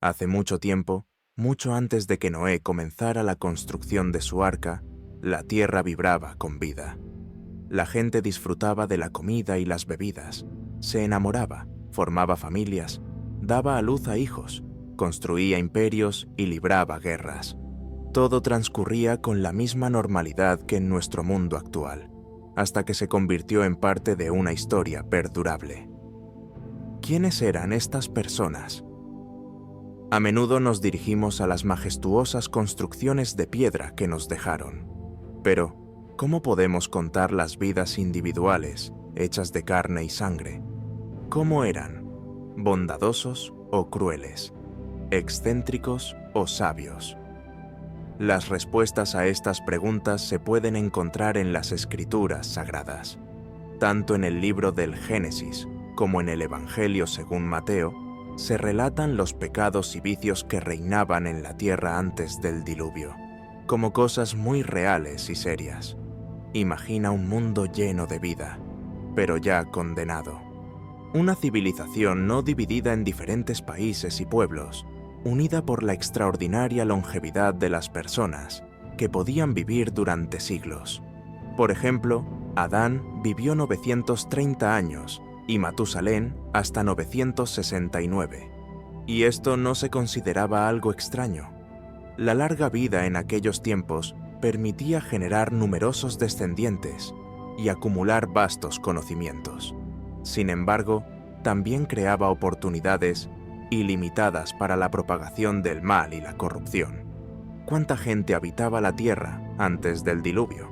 Hace mucho tiempo, mucho antes de que Noé comenzara la construcción de su arca, la tierra vibraba con vida. La gente disfrutaba de la comida y las bebidas, se enamoraba, formaba familias, daba a luz a hijos, construía imperios y libraba guerras. Todo transcurría con la misma normalidad que en nuestro mundo actual, hasta que se convirtió en parte de una historia perdurable. ¿Quiénes eran estas personas? A menudo nos dirigimos a las majestuosas construcciones de piedra que nos dejaron. Pero, ¿cómo podemos contar las vidas individuales, hechas de carne y sangre? ¿Cómo eran? ¿Bondadosos o crueles? ¿Excéntricos o sabios? Las respuestas a estas preguntas se pueden encontrar en las Escrituras Sagradas. Tanto en el libro del Génesis como en el Evangelio según Mateo, se relatan los pecados y vicios que reinaban en la tierra antes del diluvio, como cosas muy reales y serias. Imagina un mundo lleno de vida, pero ya condenado. Una civilización no dividida en diferentes países y pueblos, unida por la extraordinaria longevidad de las personas, que podían vivir durante siglos. Por ejemplo, Adán vivió 930 años y Matusalén hasta 969. Y esto no se consideraba algo extraño. La larga vida en aquellos tiempos permitía generar numerosos descendientes y acumular vastos conocimientos. Sin embargo, también creaba oportunidades ilimitadas para la propagación del mal y la corrupción. ¿Cuánta gente habitaba la tierra antes del diluvio?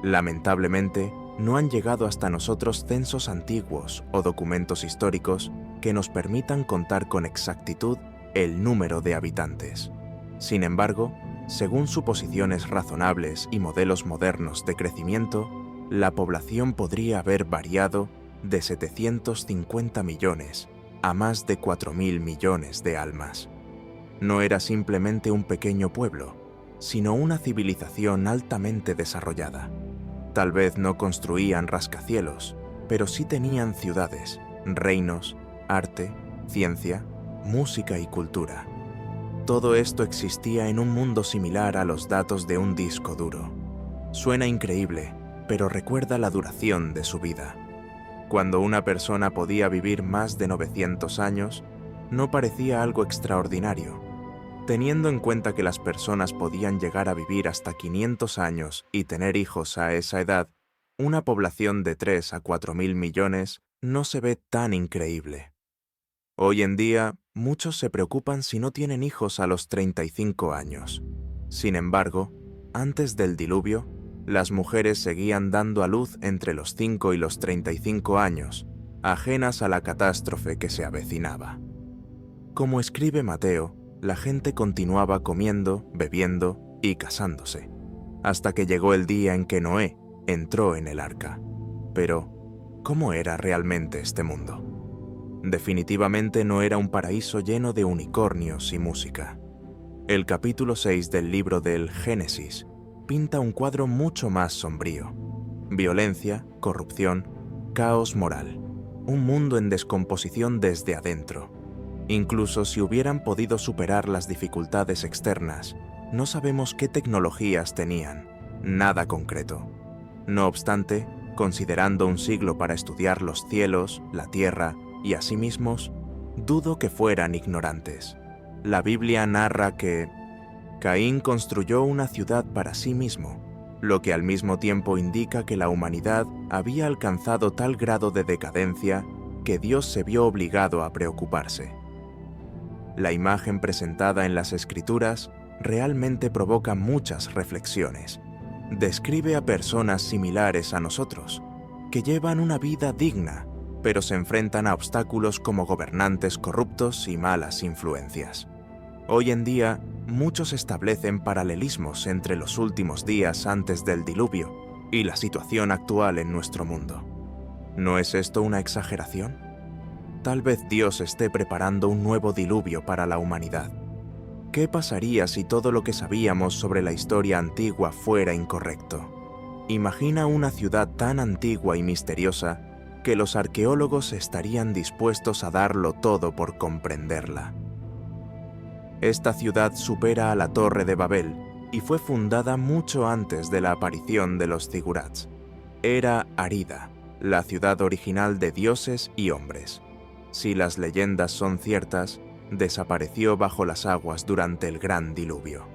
Lamentablemente, no han llegado hasta nosotros censos antiguos o documentos históricos que nos permitan contar con exactitud el número de habitantes. Sin embargo, según suposiciones razonables y modelos modernos de crecimiento, la población podría haber variado de 750 millones a más de 4.000 millones de almas. No era simplemente un pequeño pueblo, sino una civilización altamente desarrollada. Tal vez no construían rascacielos, pero sí tenían ciudades, reinos, arte, ciencia, música y cultura. Todo esto existía en un mundo similar a los datos de un disco duro. Suena increíble, pero recuerda la duración de su vida. Cuando una persona podía vivir más de 900 años, no parecía algo extraordinario. Teniendo en cuenta que las personas podían llegar a vivir hasta 500 años y tener hijos a esa edad, una población de 3 a 4.000 millones no se ve tan increíble. Hoy en día, muchos se preocupan si no tienen hijos a los 35 años. Sin embargo, antes del diluvio, las mujeres seguían dando a luz entre los 5 y los 35 años, ajenas a la catástrofe que se avecinaba. Como escribe Mateo, la gente continuaba comiendo, bebiendo y casándose, hasta que llegó el día en que Noé entró en el arca. Pero, ¿cómo era realmente este mundo? Definitivamente no era un paraíso lleno de unicornios y música. El capítulo 6 del libro del Génesis pinta un cuadro mucho más sombrío. Violencia, corrupción, caos moral. Un mundo en descomposición desde adentro. Incluso si hubieran podido superar las dificultades externas, no sabemos qué tecnologías tenían, nada concreto. No obstante, considerando un siglo para estudiar los cielos, la tierra y a sí mismos, dudo que fueran ignorantes. La Biblia narra que Caín construyó una ciudad para sí mismo, lo que al mismo tiempo indica que la humanidad había alcanzado tal grado de decadencia que Dios se vio obligado a preocuparse. La imagen presentada en las Escrituras realmente provoca muchas reflexiones. Describe a personas similares a nosotros, que llevan una vida digna, pero se enfrentan a obstáculos como gobernantes corruptos y malas influencias. Hoy en día, muchos establecen paralelismos entre los últimos días antes del diluvio y la situación actual en nuestro mundo. ¿No es esto una exageración? Tal vez Dios esté preparando un nuevo diluvio para la humanidad. ¿Qué pasaría si todo lo que sabíamos sobre la historia antigua fuera incorrecto? Imagina una ciudad tan antigua y misteriosa que los arqueólogos estarían dispuestos a darlo todo por comprenderla. Esta ciudad supera a la Torre de Babel y fue fundada mucho antes de la aparición de los zigurats. Era Arida, la ciudad original de dioses y hombres. Si las leyendas son ciertas, desapareció bajo las aguas durante el gran diluvio.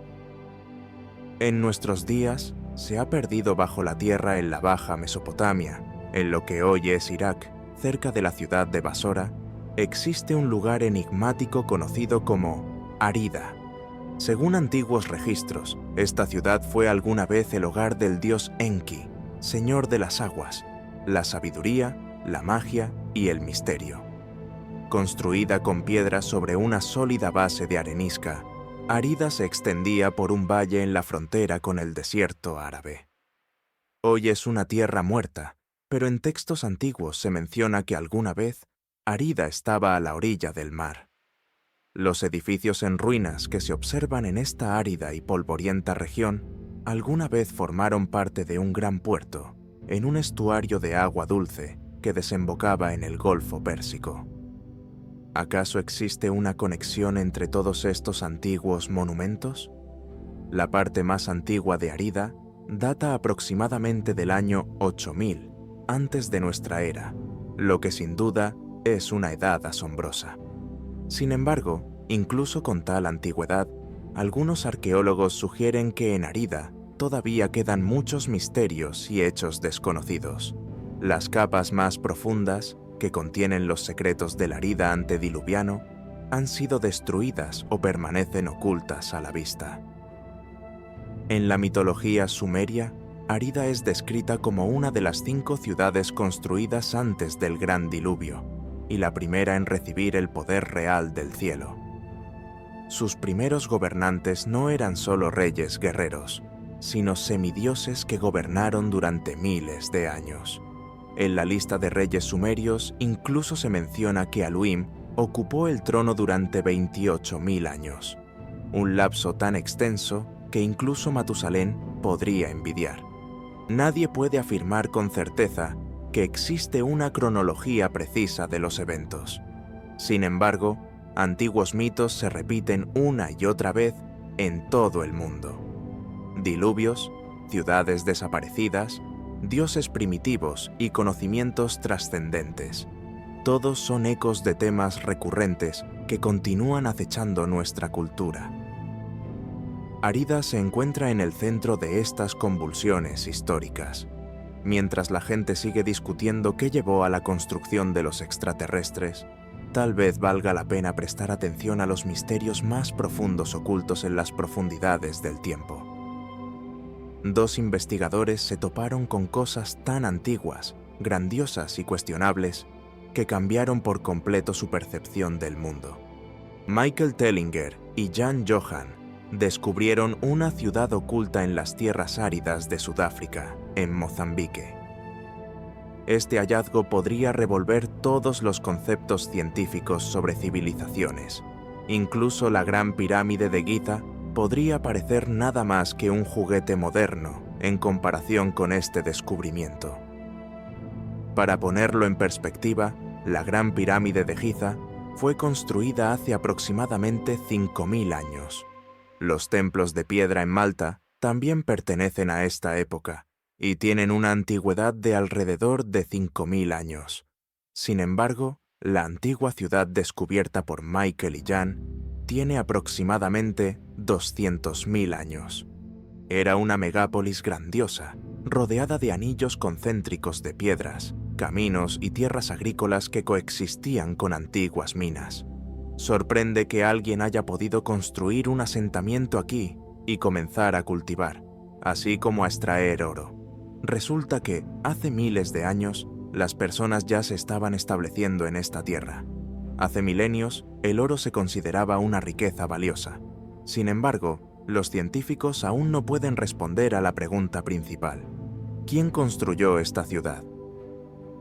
En nuestros días, se ha perdido bajo la tierra en la Baja Mesopotamia, en lo que hoy es Irak, cerca de la ciudad de Basora, existe un lugar enigmático conocido como Arida. Según antiguos registros, esta ciudad fue alguna vez el hogar del dios Enki, señor de las aguas, la sabiduría, la magia y el misterio. Construida con piedras sobre una sólida base de arenisca, Arida se extendía por un valle en la frontera con el desierto árabe. Hoy es una tierra muerta, pero en textos antiguos se menciona que alguna vez Arida estaba a la orilla del mar. Los edificios en ruinas que se observan en esta árida y polvorienta región alguna vez formaron parte de un gran puerto, en un estuario de agua dulce que desembocaba en el Golfo Pérsico. ¿Acaso existe una conexión entre todos estos antiguos monumentos? La parte más antigua de Arida data aproximadamente del año 8000 antes de nuestra era, lo que sin duda es una edad asombrosa. Sin embargo, incluso con tal antigüedad, algunos arqueólogos sugieren que en Arida todavía quedan muchos misterios y hechos desconocidos. Las capas más profundas, que contienen los secretos del Arida antediluviano, han sido destruidas o permanecen ocultas a la vista. En la mitología sumeria, Arida es descrita como una de las 5 ciudades construidas antes del gran diluvio, y la primera en recibir el poder real del cielo. Sus primeros gobernantes no eran solo reyes guerreros, sino semidioses que gobernaron durante miles de años. En la lista de reyes sumerios incluso se menciona que Aluim ocupó el trono durante 28.000 años, un lapso tan extenso que incluso Matusalén podría envidiar. Nadie puede afirmar con certeza que existe una cronología precisa de los eventos. Sin embargo, antiguos mitos se repiten una y otra vez en todo el mundo. Diluvios, ciudades desaparecidas, dioses primitivos y conocimientos trascendentes. Todos son ecos de temas recurrentes que continúan acechando nuestra cultura. Arida se encuentra en el centro de estas convulsiones históricas. Mientras la gente sigue discutiendo qué llevó a la construcción de los extraterrestres, tal vez valga la pena prestar atención a los misterios más profundos ocultos en las profundidades del tiempo. 2 investigadores se toparon con cosas tan antiguas, grandiosas y cuestionables que cambiaron por completo su percepción del mundo. Michael Tellinger y Jan Johan descubrieron una ciudad oculta en las tierras áridas de Sudáfrica, en Mozambique. Este hallazgo podría revolver todos los conceptos científicos sobre civilizaciones. Incluso la Gran Pirámide de Giza podría parecer nada más que un juguete moderno en comparación con este descubrimiento. Para ponerlo en perspectiva, la Gran Pirámide de Giza fue construida hace aproximadamente 5.000 años. Los templos de piedra en Malta también pertenecen a esta época y tienen una antigüedad de alrededor de 5.000 años. Sin embargo, la antigua ciudad descubierta por Michael y Jan tiene aproximadamente 200.000 años. Era una megápolis grandiosa, rodeada de anillos concéntricos de piedras, caminos y tierras agrícolas que coexistían con antiguas minas. Sorprende que alguien haya podido construir un asentamiento aquí y comenzar a cultivar, así como a extraer oro. Resulta que, hace miles de años, las personas ya se estaban estableciendo en esta tierra. Hace milenios, el oro se consideraba una riqueza valiosa. Sin embargo, los científicos aún no pueden responder a la pregunta principal: ¿quién construyó esta ciudad?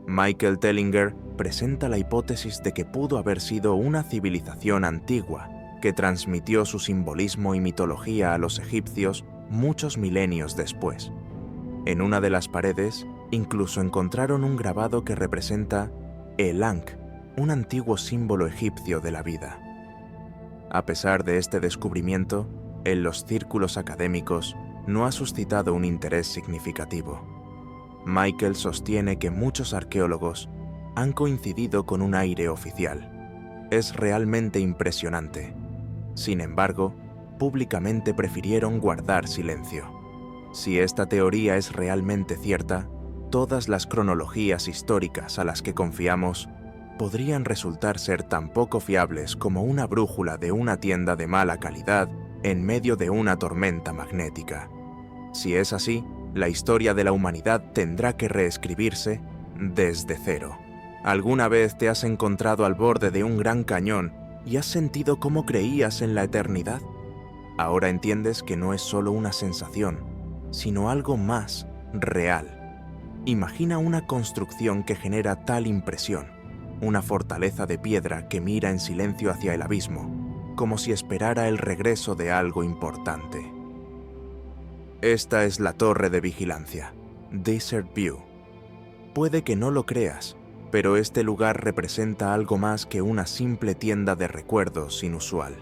Michael Tellinger presenta la hipótesis de que pudo haber sido una civilización antigua que transmitió su simbolismo y mitología a los egipcios muchos milenios después. En una de las paredes, incluso encontraron un grabado que representa el Ankh, un antiguo símbolo egipcio de la vida. A pesar de este descubrimiento, en los círculos académicos no ha suscitado un interés significativo. Michael sostiene que muchos arqueólogos han coincidido con un aire oficial. Es realmente impresionante. Sin embargo, públicamente prefirieron guardar silencio. Si esta teoría es realmente cierta, todas las cronologías históricas a las que confiamos podrían resultar ser tan poco fiables como una brújula de una tienda de mala calidad en medio de una tormenta magnética. Si es así, la historia de la humanidad tendrá que reescribirse desde cero. ¿Alguna vez te has encontrado al borde de un gran cañón y has sentido cómo creías en la eternidad? Ahora entiendes que no es solo una sensación, sino algo más real. Imagina una construcción que genera tal impresión, una fortaleza de piedra que mira en silencio hacia el abismo, como si esperara el regreso de algo importante. Esta es la torre de vigilancia, Desert View. Puede que no lo creas, pero este lugar representa algo más que una simple tienda de recuerdos inusual.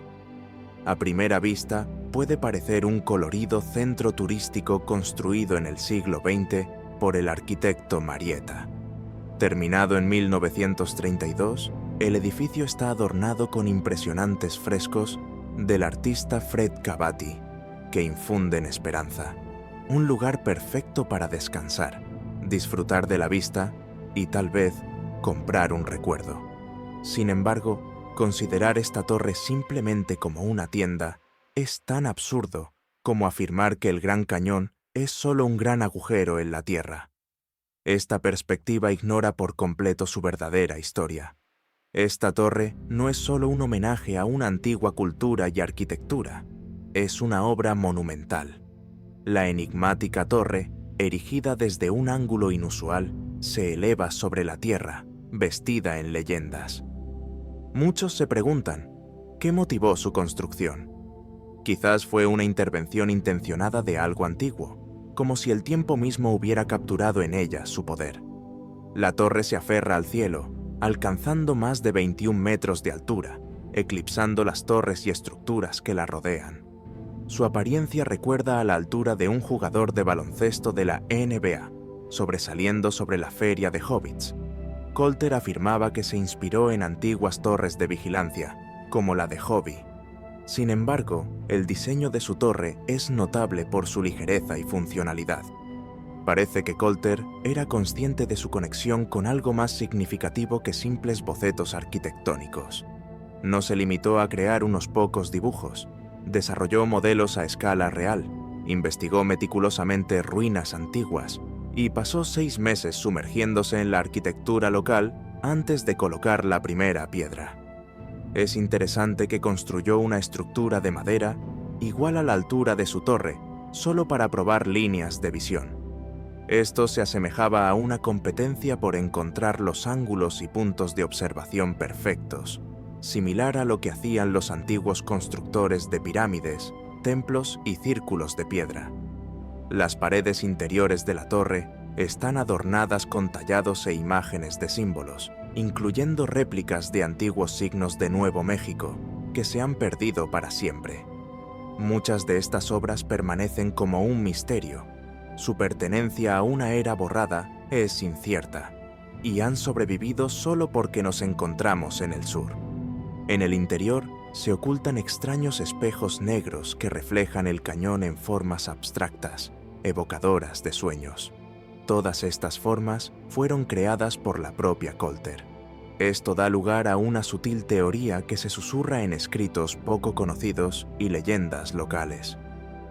A primera vista, puede parecer un colorido centro turístico construido en el siglo XX por el arquitecto Marietta. Terminado en 1932, el edificio está adornado con impresionantes frescos del artista Fred Cavati, que infunden esperanza. Un lugar perfecto para descansar, disfrutar de la vista y tal vez comprar un recuerdo. Sin embargo, considerar esta torre simplemente como una tienda es tan absurdo como afirmar que el Gran Cañón es solo un gran agujero en la tierra. Esta perspectiva ignora por completo su verdadera historia. Esta torre no es solo un homenaje a una antigua cultura y arquitectura, es una obra monumental. La enigmática torre, erigida desde un ángulo inusual, se eleva sobre la tierra, vestida en leyendas. Muchos se preguntan, ¿qué motivó su construcción? Quizás fue una intervención intencionada de algo antiguo, como si el tiempo mismo hubiera capturado en ella su poder. La torre se aferra al cielo, alcanzando más de 21 metros de altura, eclipsando las torres y estructuras que la rodean. Su apariencia recuerda a la altura de un jugador de baloncesto de la NBA, sobresaliendo sobre la feria de hobbits. Colter afirmaba que se inspiró en antiguas torres de vigilancia, como la de Hobby. Sin embargo, el diseño de su torre es notable por su ligereza y funcionalidad. Parece que Colter era consciente de su conexión con algo más significativo que simples bocetos arquitectónicos. No se limitó a crear unos pocos dibujos, desarrolló modelos a escala real, investigó meticulosamente ruinas antiguas y pasó 6 meses sumergiéndose en la arquitectura local antes de colocar la primera piedra. Es interesante que construyó una estructura de madera igual a la altura de su torre, solo para probar líneas de visión. Esto se asemejaba a una competencia por encontrar los ángulos y puntos de observación perfectos, similar a lo que hacían los antiguos constructores de pirámides, templos y círculos de piedra. Las paredes interiores de la torre están adornadas con tallados e imágenes de símbolos, incluyendo réplicas de antiguos signos de Nuevo México, que se han perdido para siempre. Muchas de estas obras permanecen como un misterio. Su pertenencia a una era borrada es incierta, y han sobrevivido solo porque nos encontramos en el sur. En el interior se ocultan extraños espejos negros que reflejan el cañón en formas abstractas, evocadoras de sueños. Todas estas formas fueron creadas por la propia Colter. Esto da lugar a una sutil teoría que se susurra en escritos poco conocidos y leyendas locales.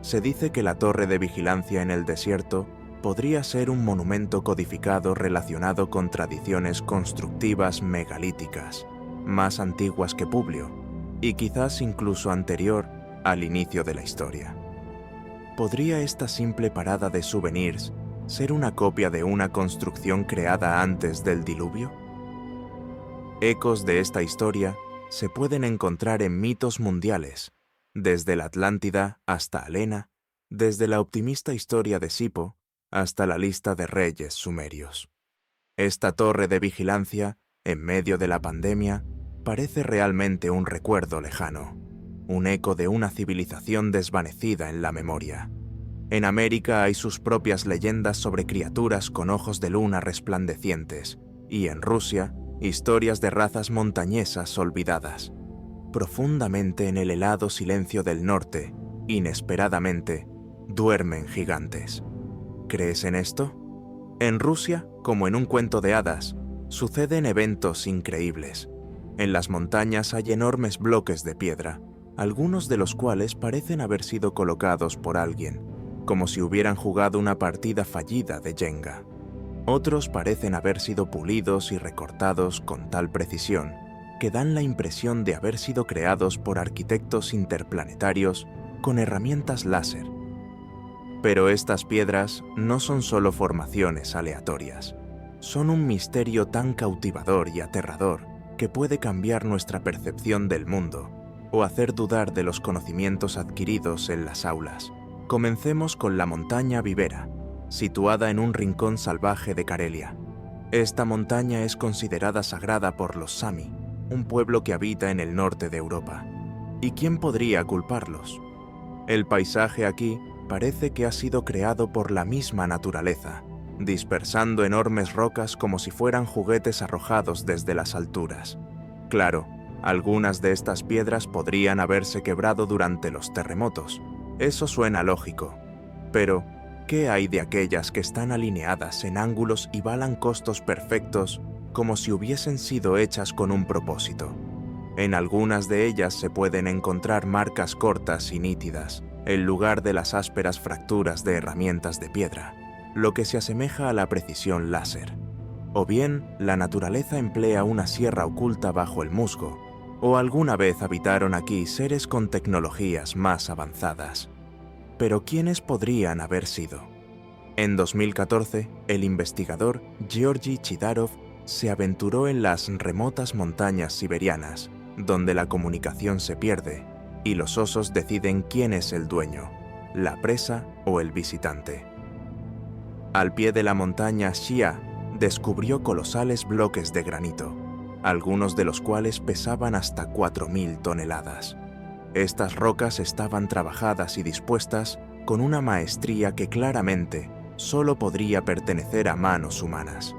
Se dice que la torre de vigilancia en el desierto podría ser un monumento codificado relacionado con tradiciones constructivas megalíticas, más antiguas que Publio, y quizás incluso anterior al inicio de la historia. ¿Podría esta simple parada de souvenirs ser una copia de una construcción creada antes del diluvio? Ecos de esta historia se pueden encontrar en mitos mundiales, desde la Atlántida hasta Helena, desde la optimista historia de Sipo hasta la lista de reyes sumerios. Esta torre de vigilancia, en medio de la pandemia, parece realmente un recuerdo lejano. un eco de una civilización desvanecida en la memoria. En América hay sus propias leyendas sobre criaturas con ojos de luna resplandecientes, y en Rusia, historias de razas montañesas olvidadas. Profundamente en el helado silencio del norte, inesperadamente, duermen gigantes. ¿Crees en esto? En Rusia, como en un cuento de hadas, suceden eventos increíbles. En las montañas hay enormes bloques de piedra, algunos de los cuales parecen haber sido colocados por alguien, como si hubieran jugado una partida fallida de Jenga. Otros parecen haber sido pulidos y recortados con tal precisión que dan la impresión de haber sido creados por arquitectos interplanetarios con herramientas láser. Pero estas piedras no son solo formaciones aleatorias. Son un misterio tan cautivador y aterrador que puede cambiar nuestra percepción del mundo o hacer dudar de los conocimientos adquiridos en las aulas. Comencemos con la montaña Vivera, situada en un rincón salvaje de Karelia. Esta montaña es considerada sagrada por los Sami, un pueblo que habita en el norte de Europa. ¿Y quién podría culparlos? El paisaje aquí parece que ha sido creado por la misma naturaleza, dispersando enormes rocas como si fueran juguetes arrojados desde las alturas. Claro, algunas de estas piedras podrían haberse quebrado durante los terremotos. Eso suena lógico. Pero, ¿qué hay de aquellas que están alineadas en ángulos y balan costos perfectos como si hubiesen sido hechas con un propósito? En algunas de ellas se pueden encontrar marcas cortas y nítidas, en lugar de las ásperas fracturas de herramientas de piedra, lo que se asemeja a la precisión láser. O bien, la naturaleza emplea una sierra oculta bajo el musgo, o alguna vez habitaron aquí seres con tecnologías más avanzadas. Pero ¿quiénes podrían haber sido? En 2014, el investigador Georgy Chidarov se aventuró en las remotas montañas siberianas, donde la comunicación se pierde y los osos deciden quién es el dueño, la presa o el visitante. Al pie de la montaña Shia, descubrió colosales bloques de granito, algunos de los cuales pesaban hasta 4.000 toneladas. Estas rocas estaban trabajadas y dispuestas con una maestría que claramente solo podría pertenecer a manos humanas.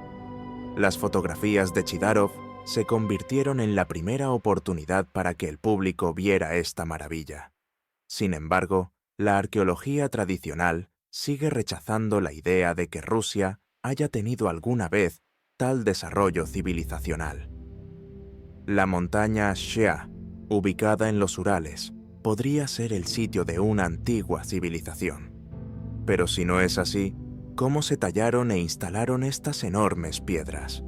Las fotografías de Chidarov se convirtieron en la primera oportunidad para que el público viera esta maravilla. Sin embargo, la arqueología tradicional sigue rechazando la idea de que Rusia haya tenido alguna vez tal desarrollo civilizacional. La montaña Shea, ubicada en los Urales, podría ser el sitio de una antigua civilización. Pero si no es así, ¿cómo se tallaron e instalaron estas enormes piedras?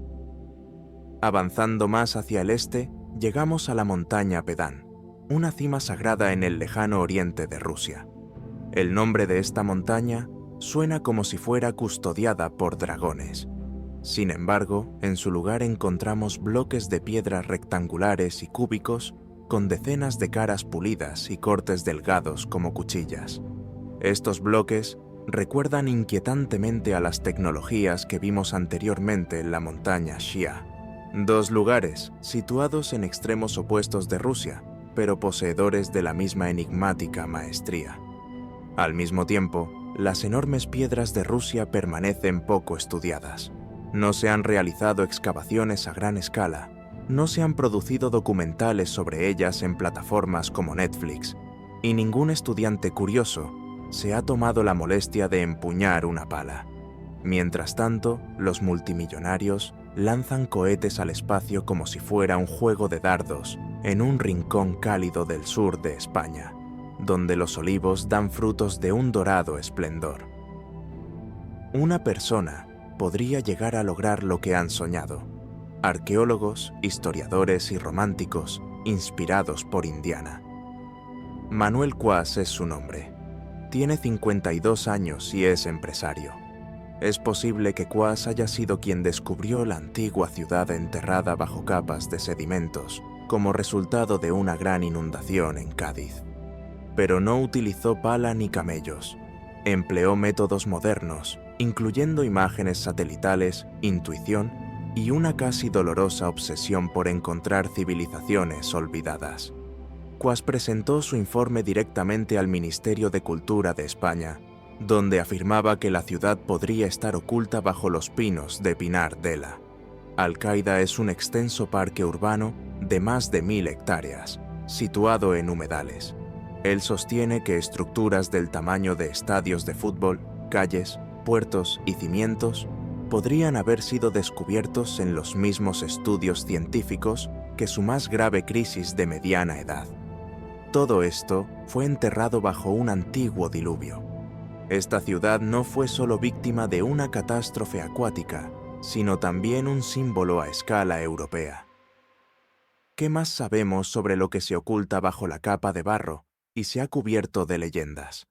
Avanzando más hacia el este, llegamos a la montaña Pedán, una cima sagrada en el lejano oriente de Rusia. El nombre de esta montaña suena como si fuera custodiada por dragones. Sin embargo, en su lugar encontramos bloques de piedras rectangulares y cúbicos con decenas de caras pulidas y cortes delgados como cuchillas. Estos bloques recuerdan inquietantemente a las tecnologías que vimos anteriormente en la montaña Shia. Dos lugares situados en extremos opuestos de Rusia, pero poseedores de la misma enigmática maestría. Al mismo tiempo, las enormes piedras de Rusia permanecen poco estudiadas. No se han realizado excavaciones a gran escala, no se han producido documentales sobre ellas en plataformas como Netflix, y ningún estudiante curioso se ha tomado la molestia de empuñar una pala. Mientras tanto, los multimillonarios lanzan cohetes al espacio como si fuera un juego de dardos en un rincón cálido del sur de España, donde los olivos dan frutos de un dorado esplendor. Una persona podría llegar a lograr lo que han soñado. Arqueólogos, historiadores y románticos inspirados por Indiana. Manuel Cuas es su nombre. Tiene 52 años y es empresario. Es posible que Cuas haya sido quien descubrió la antigua ciudad enterrada bajo capas de sedimentos como resultado de una gran inundación en Cádiz. Pero no utilizó pala ni camellos. Empleó métodos modernos, incluyendo imágenes satelitales, intuición y una casi dolorosa obsesión por encontrar civilizaciones olvidadas. Cuas presentó su informe directamente al Ministerio de Cultura de España, donde afirmaba que la ciudad podría estar oculta bajo los pinos de Pinar Dela. Alcaida es un extenso parque urbano de más de 1000 hectáreas, situado en humedales. Él sostiene que estructuras del tamaño de estadios de fútbol, calles, puertos y cimientos podrían haber sido descubiertos en los mismos estudios científicos que su más grave crisis de mediana edad. Todo esto fue enterrado bajo un antiguo diluvio. Esta ciudad no fue solo víctima de una catástrofe acuática, sino también un símbolo a escala europea. ¿Qué más sabemos sobre lo que se oculta bajo la capa de barro y se ha cubierto de leyendas?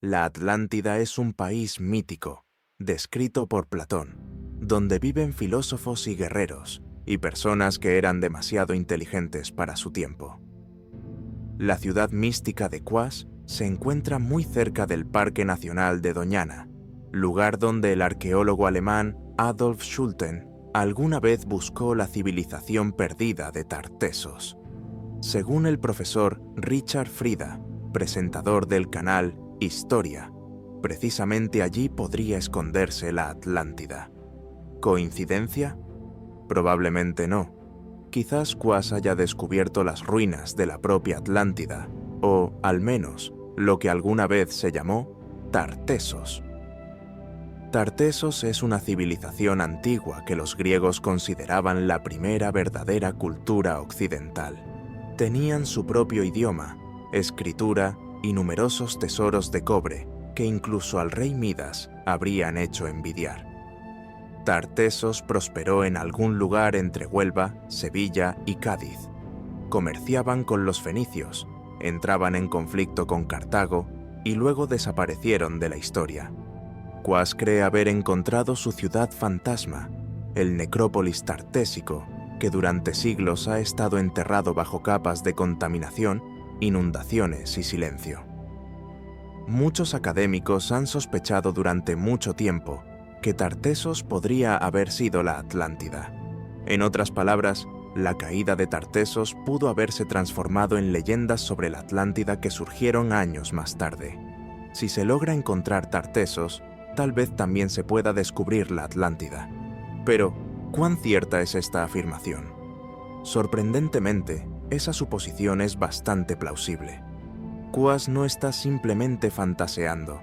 La Atlántida es un país mítico, descrito por Platón, donde viven filósofos y guerreros, y personas que eran demasiado inteligentes para su tiempo. La ciudad mística de Cuas se encuentra muy cerca del Parque Nacional de Doñana, lugar donde el arqueólogo alemán Adolf Schulten alguna vez buscó la civilización perdida de Tartessos. Según el profesor Richard Frida, presentador del canal Historia, precisamente allí podría esconderse la Atlántida. ¿Coincidencia? Probablemente no. Quizás Cuas haya descubierto las ruinas de la propia Atlántida, o, al menos, lo que alguna vez se llamó Tartessos. Tartessos es una civilización antigua que los griegos consideraban la primera verdadera cultura occidental. Tenían su propio idioma, escritura y numerosos tesoros de cobre que incluso al rey Midas habrían hecho envidiar. Tartessos prosperó en algún lugar entre Huelva, Sevilla y Cádiz. Comerciaban con los fenicios, entraban en conflicto con Cartago y luego desaparecieron de la historia. Cuas cree haber encontrado su ciudad fantasma, el Necrópolis Tartésico, que durante siglos ha estado enterrado bajo capas de contaminación, inundaciones y silencio. Muchos académicos han sospechado durante mucho tiempo que Tartessos podría haber sido la Atlántida. En otras palabras, la caída de Tartessos pudo haberse transformado en leyendas sobre la Atlántida que surgieron años más tarde. Si se logra encontrar Tartessos, tal vez también se pueda descubrir la Atlántida. Pero, ¿cuán cierta es esta afirmación? Sorprendentemente, esa suposición es bastante plausible. Cuas no está simplemente fantaseando.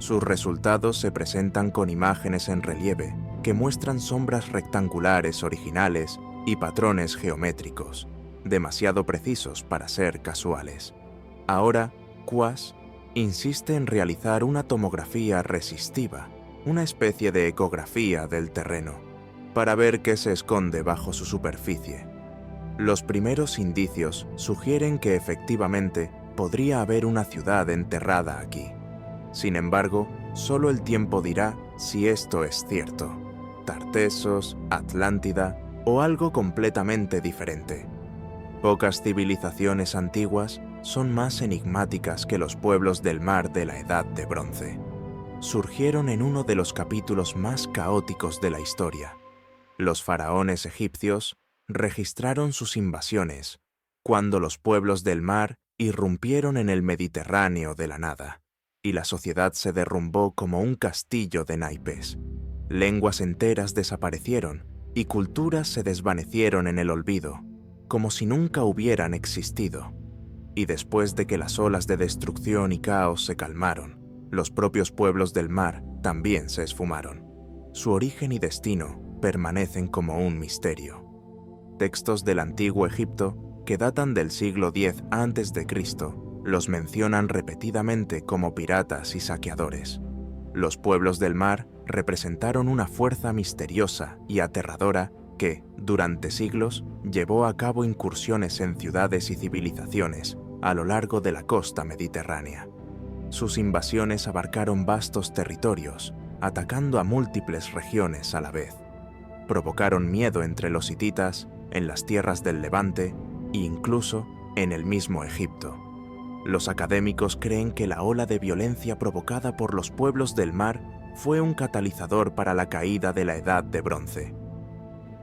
Sus resultados se presentan con imágenes en relieve que muestran sombras rectangulares originales y patrones geométricos, demasiado precisos para ser casuales. Ahora, Cuas insiste en realizar una tomografía resistiva, una especie de ecografía del terreno, para ver qué se esconde bajo su superficie. Los primeros indicios sugieren que efectivamente podría haber una ciudad enterrada aquí. Sin embargo, solo el tiempo dirá si esto es cierto. Tartessos, Atlántida o algo completamente diferente. Pocas civilizaciones antiguas son más enigmáticas que los pueblos del mar de la Edad de Bronce. Surgieron en uno de los capítulos más caóticos de la historia. Los faraones egipcios registraron sus invasiones cuando los pueblos del mar irrumpieron en el Mediterráneo de la nada, y la sociedad se derrumbó como un castillo de naipes. Lenguas enteras desaparecieron y culturas se desvanecieron en el olvido, como si nunca hubieran existido. Y después de que las olas de destrucción y caos se calmaron, los propios pueblos del mar también se esfumaron. Su origen y destino permanecen como un misterio. Textos del Antiguo Egipto, que datan del siglo X a.C., los mencionan repetidamente como piratas y saqueadores. Los pueblos del mar representaron una fuerza misteriosa y aterradora que, durante siglos, llevó a cabo incursiones en ciudades y civilizaciones a lo largo de la costa mediterránea. Sus invasiones abarcaron vastos territorios, atacando a múltiples regiones a la vez. Provocaron miedo entre los hititas, en las tierras del Levante e incluso en el mismo Egipto. Los académicos creen que la ola de violencia provocada por los pueblos del mar fue un catalizador para la caída de la Edad de Bronce.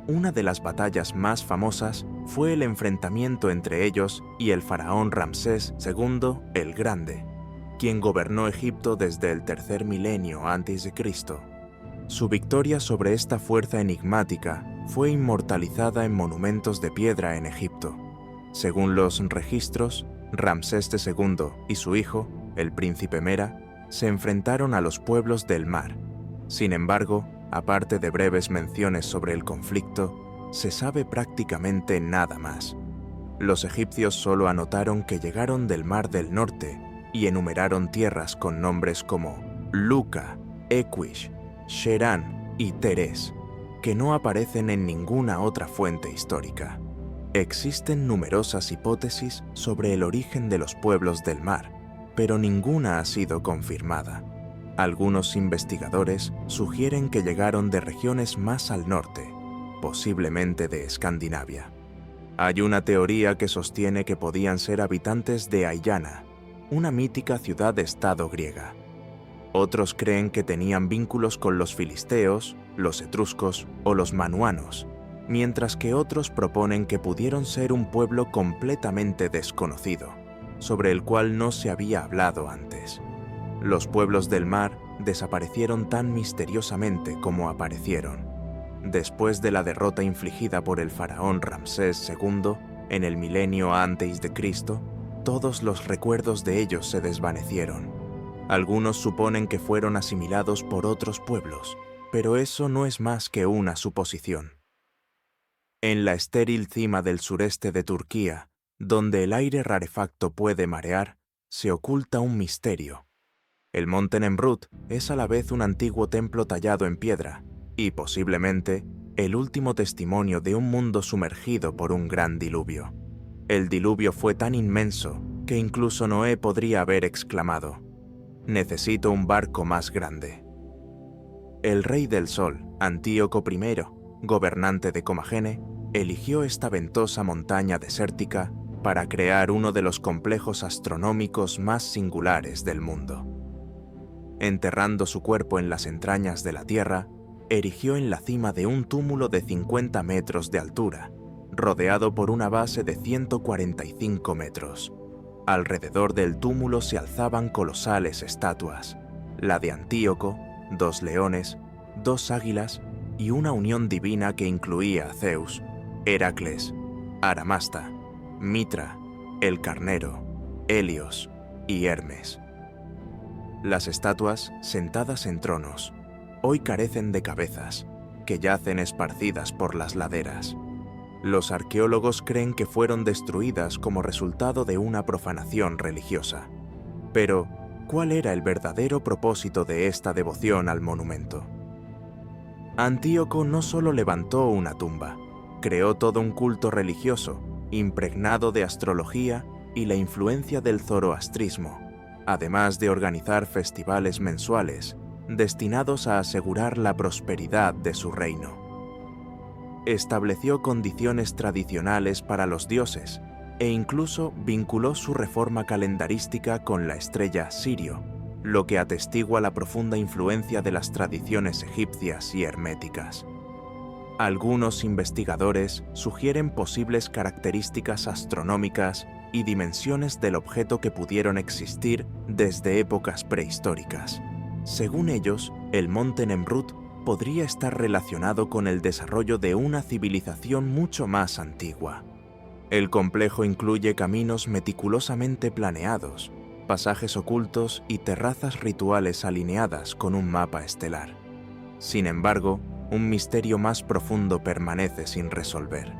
Una de las batallas más famosas fue el enfrentamiento entre ellos y el faraón Ramsés II el Grande, quien gobernó Egipto desde el tercer milenio a.C. Su victoria sobre esta fuerza enigmática fue inmortalizada en monumentos de piedra en Egipto. Según los registros, Ramsés II y su hijo, el príncipe Mera, se enfrentaron a los pueblos del mar. Sin embargo, aparte de breves menciones sobre el conflicto, se sabe prácticamente nada más. Los egipcios solo anotaron que llegaron del Mar del Norte y enumeraron tierras con nombres como Luca, Equish, Sherán y Teres, que no aparecen en ninguna otra fuente histórica. Existen numerosas hipótesis sobre el origen de los pueblos del mar, pero ninguna ha sido confirmada. Algunos investigadores sugieren que llegaron de regiones más al norte, posiblemente de Escandinavia. Hay una teoría que sostiene que podían ser habitantes de Aillana, una mítica ciudad-estado griega. Otros creen que tenían vínculos con los filisteos, los etruscos o los manuanos, mientras que otros proponen que pudieron ser un pueblo completamente desconocido, sobre el cual no se había hablado antes. Los pueblos del mar desaparecieron tan misteriosamente como aparecieron. Después de la derrota infligida por el faraón Ramsés II en el milenio antes de Cristo, todos los recuerdos de ellos se desvanecieron. Algunos suponen que fueron asimilados por otros pueblos, pero eso no es más que una suposición. En la estéril cima del sureste de Turquía, donde el aire rarefacto puede marear, se oculta un misterio. El monte Nemrut es a la vez un antiguo templo tallado en piedra y, posiblemente, el último testimonio de un mundo sumergido por un gran diluvio. El diluvio fue tan inmenso que incluso Noé podría haber exclamado: «Necesito un barco más grande». El rey del sol, Antíoco I, gobernante de Comagene, eligió esta ventosa montaña desértica para crear uno de los complejos astronómicos más singulares del mundo. Enterrando su cuerpo en las entrañas de la tierra, erigió en la cima de un túmulo de 50 metros de altura, rodeado por una base de 145 metros. Alrededor del túmulo se alzaban colosales estatuas, la de Antíoco, 2 leones, 2 águilas y una unión divina que incluía a Zeus, Heracles, Aramasta, Mitra, el Carnero, Helios y Hermes. Las estatuas, sentadas en tronos, hoy carecen de cabezas, que yacen esparcidas por las laderas. Los arqueólogos creen que fueron destruidas como resultado de una profanación religiosa. Pero, ¿cuál era el verdadero propósito de esta devoción al monumento? Antíoco no solo levantó una tumba, creó todo un culto religioso, impregnado de astrología y la influencia del zoroastrismo, además de organizar festivales mensuales destinados a asegurar la prosperidad de su reino. Estableció condiciones tradicionales para los dioses e incluso vinculó su reforma calendarística con la estrella Sirio, lo que atestigua la profunda influencia de las tradiciones egipcias y herméticas. Algunos investigadores sugieren posibles características astronómicas y dimensiones del objeto que pudieron existir desde épocas prehistóricas. Según ellos, el monte Nemrut podría estar relacionado con el desarrollo de una civilización mucho más antigua. El complejo incluye caminos meticulosamente planeados, pasajes ocultos y terrazas rituales alineadas con un mapa estelar. Sin embargo, un misterio más profundo permanece sin resolver.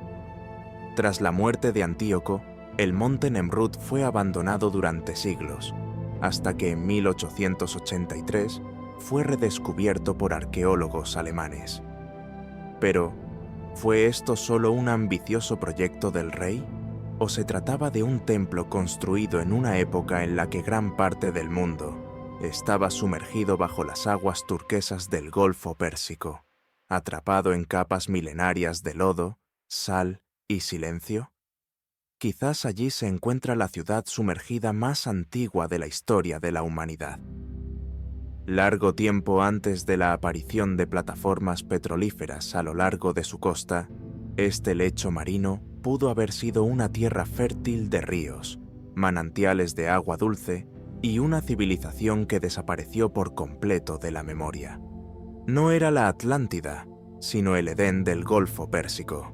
Tras la muerte de Antíoco, el monte Nemrut fue abandonado durante siglos, hasta que en 1883 fue redescubierto por arqueólogos alemanes. Pero, ¿fue esto solo un ambicioso proyecto del rey? ¿O se trataba de un templo construido en una época en la que gran parte del mundo estaba sumergido bajo las aguas turquesas del Golfo Pérsico, atrapado en capas milenarias de lodo, sal y silencio? Quizás allí se encuentra la ciudad sumergida más antigua de la historia de la humanidad. Largo tiempo antes de la aparición de plataformas petrolíferas a lo largo de su costa, este lecho marino pudo haber sido una tierra fértil de ríos, manantiales de agua dulce y una civilización que desapareció por completo de la memoria. No era la Atlántida, sino el Edén del Golfo Pérsico.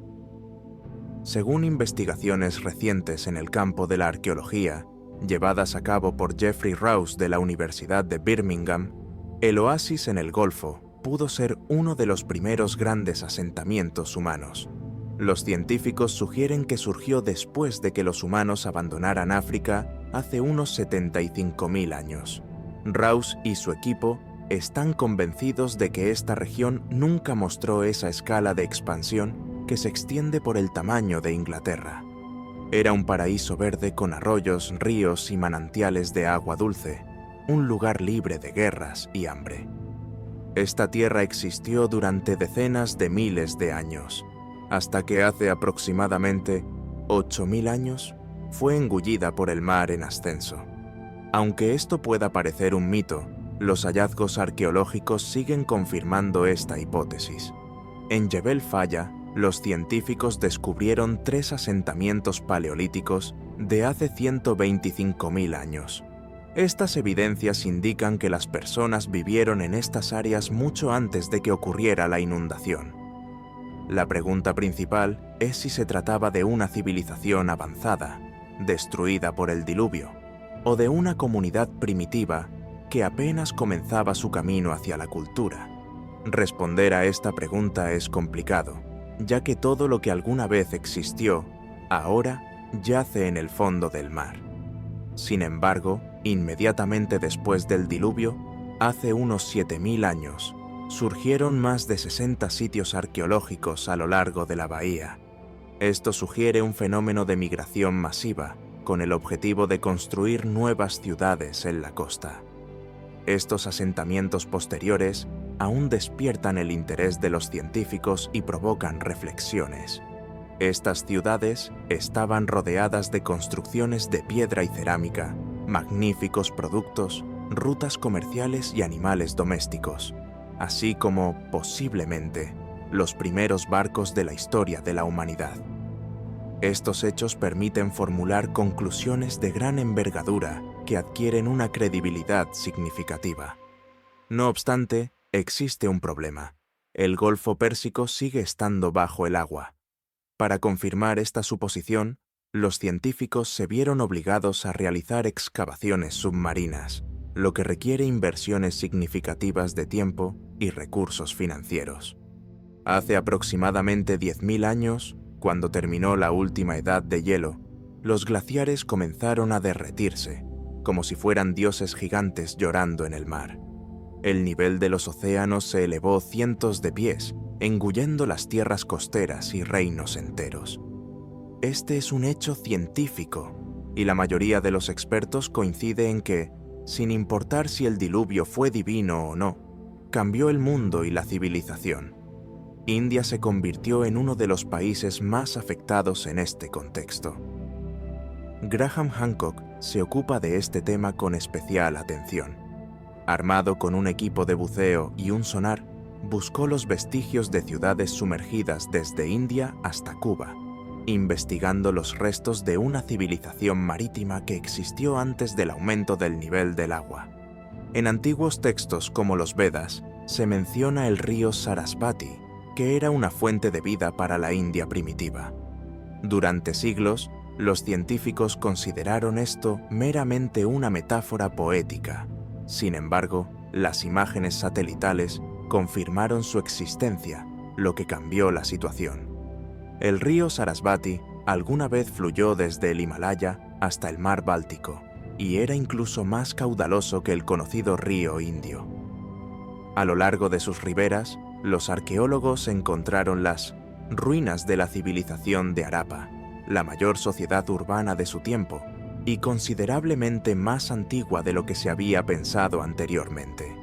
Según investigaciones recientes en el campo de la arqueología, llevadas a cabo por Jeffrey Rouse de la Universidad de Birmingham, el oasis en el Golfo pudo ser uno de los primeros grandes asentamientos humanos. Los científicos sugieren que surgió después de que los humanos abandonaran África hace unos 75.000 años. Rouse y su equipo están convencidos de que esta región nunca mostró esa escala de expansión que se extiende por el tamaño de Inglaterra. Era un paraíso verde con arroyos, ríos y manantiales de agua dulce, un lugar libre de guerras y hambre. Esta tierra existió durante decenas de miles de años, hasta que hace aproximadamente 8.000 años fue engullida por el mar en ascenso. Aunque esto pueda parecer un mito, los hallazgos arqueológicos siguen confirmando esta hipótesis. En Jebel Faya, los científicos descubrieron 3 asentamientos paleolíticos de hace 125.000 años. Estas evidencias indican que las personas vivieron en estas áreas mucho antes de que ocurriera la inundación. La pregunta principal es si se trataba de una civilización avanzada, destruida por el diluvio, o de una comunidad primitiva que apenas comenzaba su camino hacia la cultura. Responder a esta pregunta es complicado, ya que todo lo que alguna vez existió, ahora yace en el fondo del mar. Sin embargo, inmediatamente después del diluvio, hace unos 7.000 años, surgieron más de 60 sitios arqueológicos a lo largo de la bahía. Esto sugiere un fenómeno de migración masiva, con el objetivo de construir nuevas ciudades en la costa. Estos asentamientos posteriores aún despiertan el interés de los científicos y provocan reflexiones. Estas ciudades estaban rodeadas de construcciones de piedra y cerámica, magníficos productos, rutas comerciales y animales domésticos, así como, posiblemente, los primeros barcos de la historia de la humanidad. Estos hechos permiten formular conclusiones de gran envergadura que adquieren una credibilidad significativa. No obstante, existe un problema. El Golfo Pérsico sigue estando bajo el agua. Para confirmar esta suposición, los científicos se vieron obligados a realizar excavaciones submarinas, lo que requiere inversiones significativas de tiempo y recursos financieros. Hace aproximadamente 10.000 años, cuando terminó la última edad de hielo, los glaciares comenzaron a derretirse, como si fueran dioses gigantes llorando en el mar. El nivel de los océanos se elevó cientos de pies, engullendo las tierras costeras y reinos enteros. Este es un hecho científico, y la mayoría de los expertos coincide en que, sin importar si el diluvio fue divino o no, cambió el mundo y la civilización. India se convirtió en uno de los países más afectados en este contexto. Graham Hancock se ocupa de este tema con especial atención. Armado con un equipo de buceo y un sonar, buscó los vestigios de ciudades sumergidas desde India hasta Cuba, investigando los restos de una civilización marítima que existió antes del aumento del nivel del agua. En antiguos textos como los Vedas, se menciona el río Sarasvati, que era una fuente de vida para la India primitiva. Durante siglos, los científicos consideraron esto meramente una metáfora poética. Sin embargo, las imágenes satelitales confirmaron su existencia, lo que cambió la situación. El río Sarasvati alguna vez fluyó desde el Himalaya hasta el mar Báltico, y era incluso más caudaloso que el conocido río Indio. A lo largo de sus riberas, los arqueólogos encontraron las ruinas de la civilización de Harappa, la mayor sociedad urbana de su tiempo, y considerablemente más antigua de lo que se había pensado anteriormente.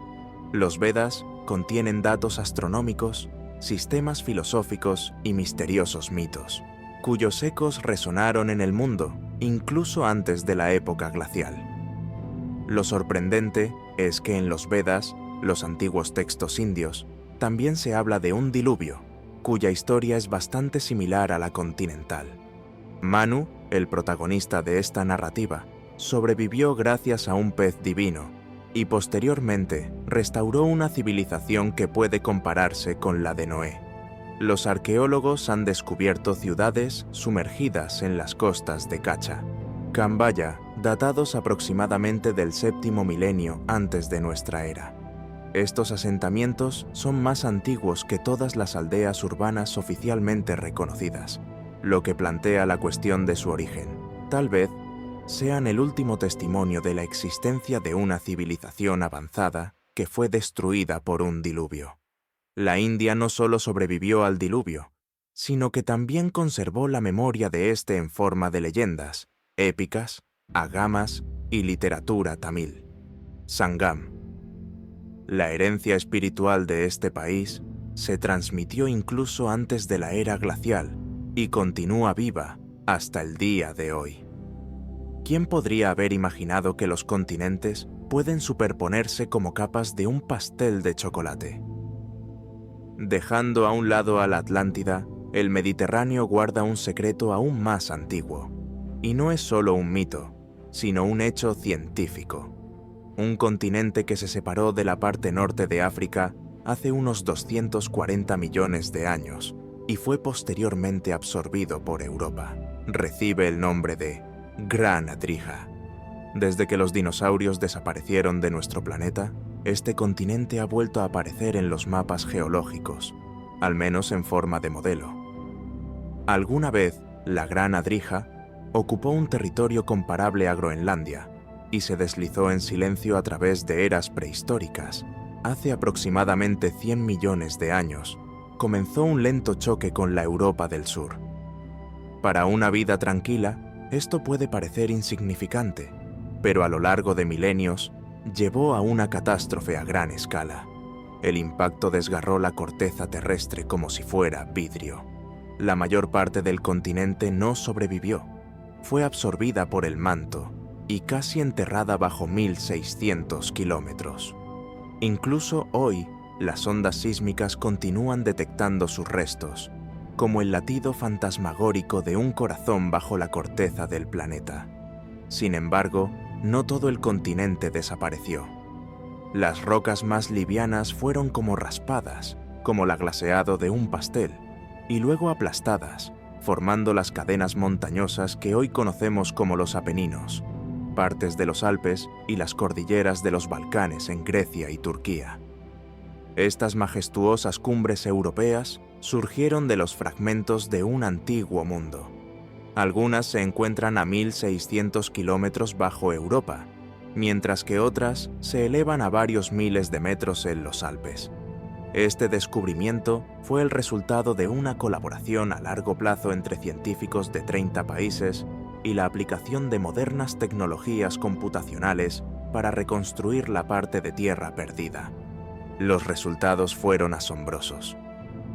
Los Vedas contienen datos astronómicos, sistemas filosóficos y misteriosos mitos, cuyos ecos resonaron en el mundo incluso antes de la época glacial. Lo sorprendente es que en los Vedas, los antiguos textos indios, también se habla de un diluvio, cuya historia es bastante similar a la continental. Manu, el protagonista de esta narrativa, sobrevivió gracias a un pez divino y posteriormente restauró una civilización que puede compararse con la de Noé. Los arqueólogos han descubierto ciudades sumergidas en las costas de Cacha, Cambaya, datados aproximadamente del séptimo milenio antes de nuestra era. Estos asentamientos son más antiguos que todas las aldeas urbanas oficialmente reconocidas, lo que plantea la cuestión de su origen. Tal vez sean el último testimonio de la existencia de una civilización avanzada que fue destruida por un diluvio. La India no solo sobrevivió al diluvio, sino que también conservó la memoria de este en forma de leyendas, épicas, agamas y literatura tamil. Sangam. La herencia espiritual de este país se transmitió incluso antes de la era glacial y continúa viva hasta el día de hoy. ¿Quién podría haber imaginado que los continentes pueden superponerse como capas de un pastel de chocolate? Dejando a un lado a la Atlántida, el Mediterráneo guarda un secreto aún más antiguo. Y no es solo un mito, sino un hecho científico. Un continente que se separó de la parte norte de África hace unos 240 millones de años y fue posteriormente absorbido por Europa. Recibe el nombre de Gran Adrija. Desde que los dinosaurios desaparecieron de nuestro planeta, este continente ha vuelto a aparecer en los mapas geológicos, al menos en forma de modelo. Alguna vez, la Gran Adrija ocupó un territorio comparable a Groenlandia y se deslizó en silencio a través de eras prehistóricas. Hace aproximadamente 100 millones de años, comenzó un lento choque con la Europa del Sur. Para una vida tranquila, esto puede parecer insignificante, pero a lo largo de milenios, llevó a una catástrofe a gran escala. El impacto desgarró la corteza terrestre como si fuera vidrio. La mayor parte del continente no sobrevivió. Fue absorbida por el manto y casi enterrada bajo 1.600 kilómetros. Incluso hoy, las ondas sísmicas continúan detectando sus restos, como el latido fantasmagórico de un corazón bajo la corteza del planeta. Sin embargo, no todo el continente desapareció. Las rocas más livianas fueron como raspadas, como la glaseado de un pastel, y luego aplastadas, formando las cadenas montañosas que hoy conocemos como los Apeninos, partes de los Alpes y las cordilleras de los Balcanes en Grecia y Turquía. Estas majestuosas cumbres europeas surgieron de los fragmentos de un antiguo mundo. Algunas se encuentran a 1.600 kilómetros bajo Europa, mientras que otras se elevan a varios miles de metros en los Alpes. Este descubrimiento fue el resultado de una colaboración a largo plazo entre científicos de 30 países y la aplicación de modernas tecnologías computacionales para reconstruir la parte de tierra perdida. Los resultados fueron asombrosos.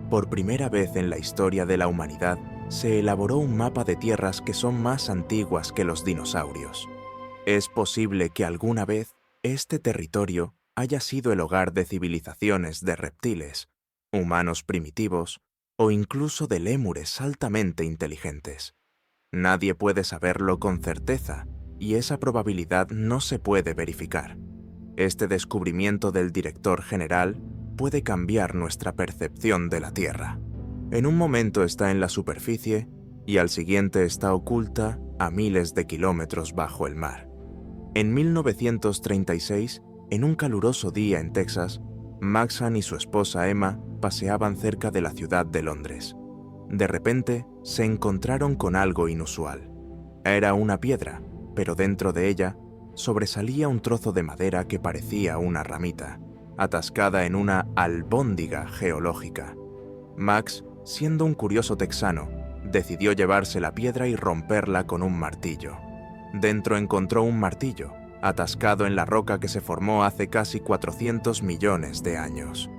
Por primera vez en la historia de la humanidad, se elaboró un mapa de tierras que son más antiguas que los dinosaurios. Es posible que alguna vez este territorio haya sido el hogar de civilizaciones de reptiles, humanos primitivos o incluso de lémures altamente inteligentes. Nadie puede saberlo con certeza y esa probabilidad no se puede verificar. Este descubrimiento del director general puede cambiar nuestra percepción de la Tierra. En un momento está en la superficie y al siguiente está oculta a miles de kilómetros bajo el mar. En 1936, en un caluroso día en Texas, Maxan y su esposa Emma paseaban cerca de la ciudad de Londres. De repente, se encontraron con algo inusual. Era una piedra, pero dentro de ella sobresalía un trozo de madera que parecía una ramita, atascada en una albóndiga geológica. Max, siendo un curioso texano, decidió llevarse la piedra y romperla con un martillo. Dentro encontró un martillo, atascado en la roca que se formó hace casi 400 millones de años.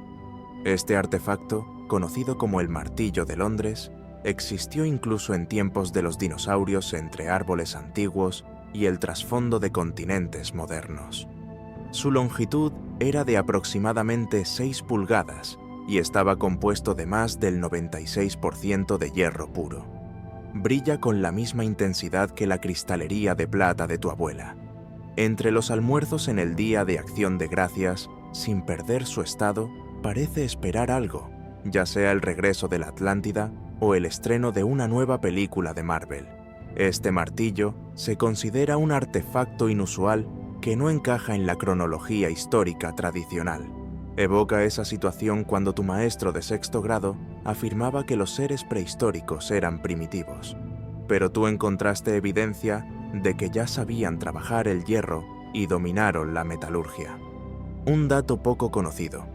Este artefacto, conocido como el Martillo de Londres, existió incluso en tiempos de los dinosaurios entre árboles antiguos y el trasfondo de continentes modernos. Su longitud era de aproximadamente 6 pulgadas y estaba compuesto de más del 96% de hierro puro. brilla con la misma intensidad que la cristalería de plata de tu abuela. Entre los almuerzos en el Día de Acción de Gracias, sin perder su estado, parece esperar algo, ya sea el regreso de la Atlántida o el estreno de una nueva película de Marvel. Este martillo se considera un artefacto inusual que no encaja en la cronología histórica tradicional. Evoca esa situación cuando tu maestro de sexto grado afirmaba que los seres prehistóricos eran primitivos, pero tú encontraste evidencia de que ya sabían trabajar el hierro y dominaron la metalurgia. Un dato poco conocido: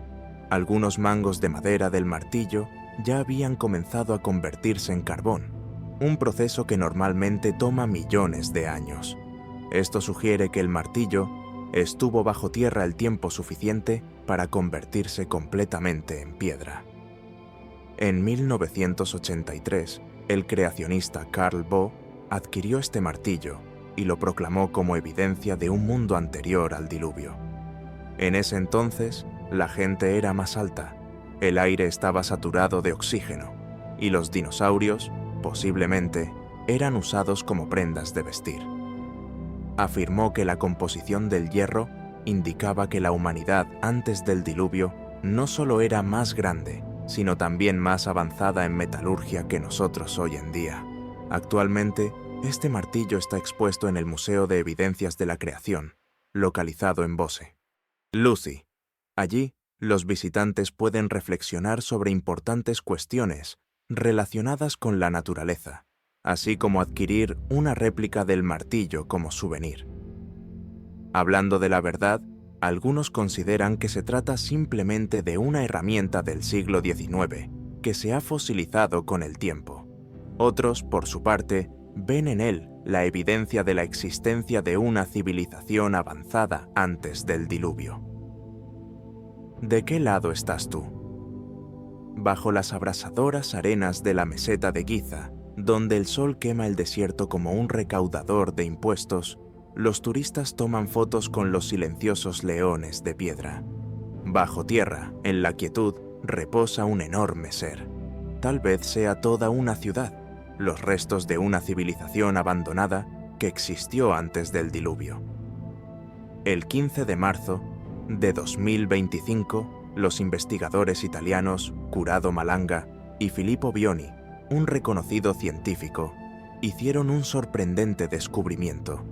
algunos mangos de madera del martillo ya habían comenzado a convertirse en carbón, un proceso que normalmente toma millones de años. Esto sugiere que el martillo estuvo bajo tierra el tiempo suficiente para convertirse completamente en piedra. En 1983, el creacionista Carl Bohr adquirió este martillo y lo proclamó como evidencia de un mundo anterior al diluvio. En ese entonces, la gente era más alta, el aire estaba saturado de oxígeno y los dinosaurios, posiblemente, eran usados como prendas de vestir. Afirmó que la composición del hierro indicaba que la humanidad antes del diluvio no solo era más grande, sino también más avanzada en metalurgia que nosotros hoy en día. Actualmente, este martillo está expuesto en el Museo de Evidencias de la Creación, localizado en Bose. Lucy. Allí, los visitantes pueden reflexionar sobre importantes cuestiones relacionadas con la naturaleza, así como adquirir una réplica del martillo como souvenir. Hablando de la verdad, algunos consideran que se trata simplemente de una herramienta del siglo XIX que se ha fosilizado con el tiempo. Otros, por su parte, ven en él la evidencia de la existencia de una civilización avanzada antes del diluvio. ¿De qué lado estás tú? Bajo las abrasadoras arenas de la meseta de Giza, donde el sol quema el desierto como un recaudador de impuestos, los turistas toman fotos con los silenciosos leones de piedra. Bajo tierra, en la quietud, reposa un enorme ser. Tal vez sea toda una ciudad, los restos de una civilización abandonada que existió antes del diluvio. El 15 de marzo de 2025, los investigadores italianos Curado Malanga y Filippo Bioni, un reconocido científico, hicieron un sorprendente descubrimiento.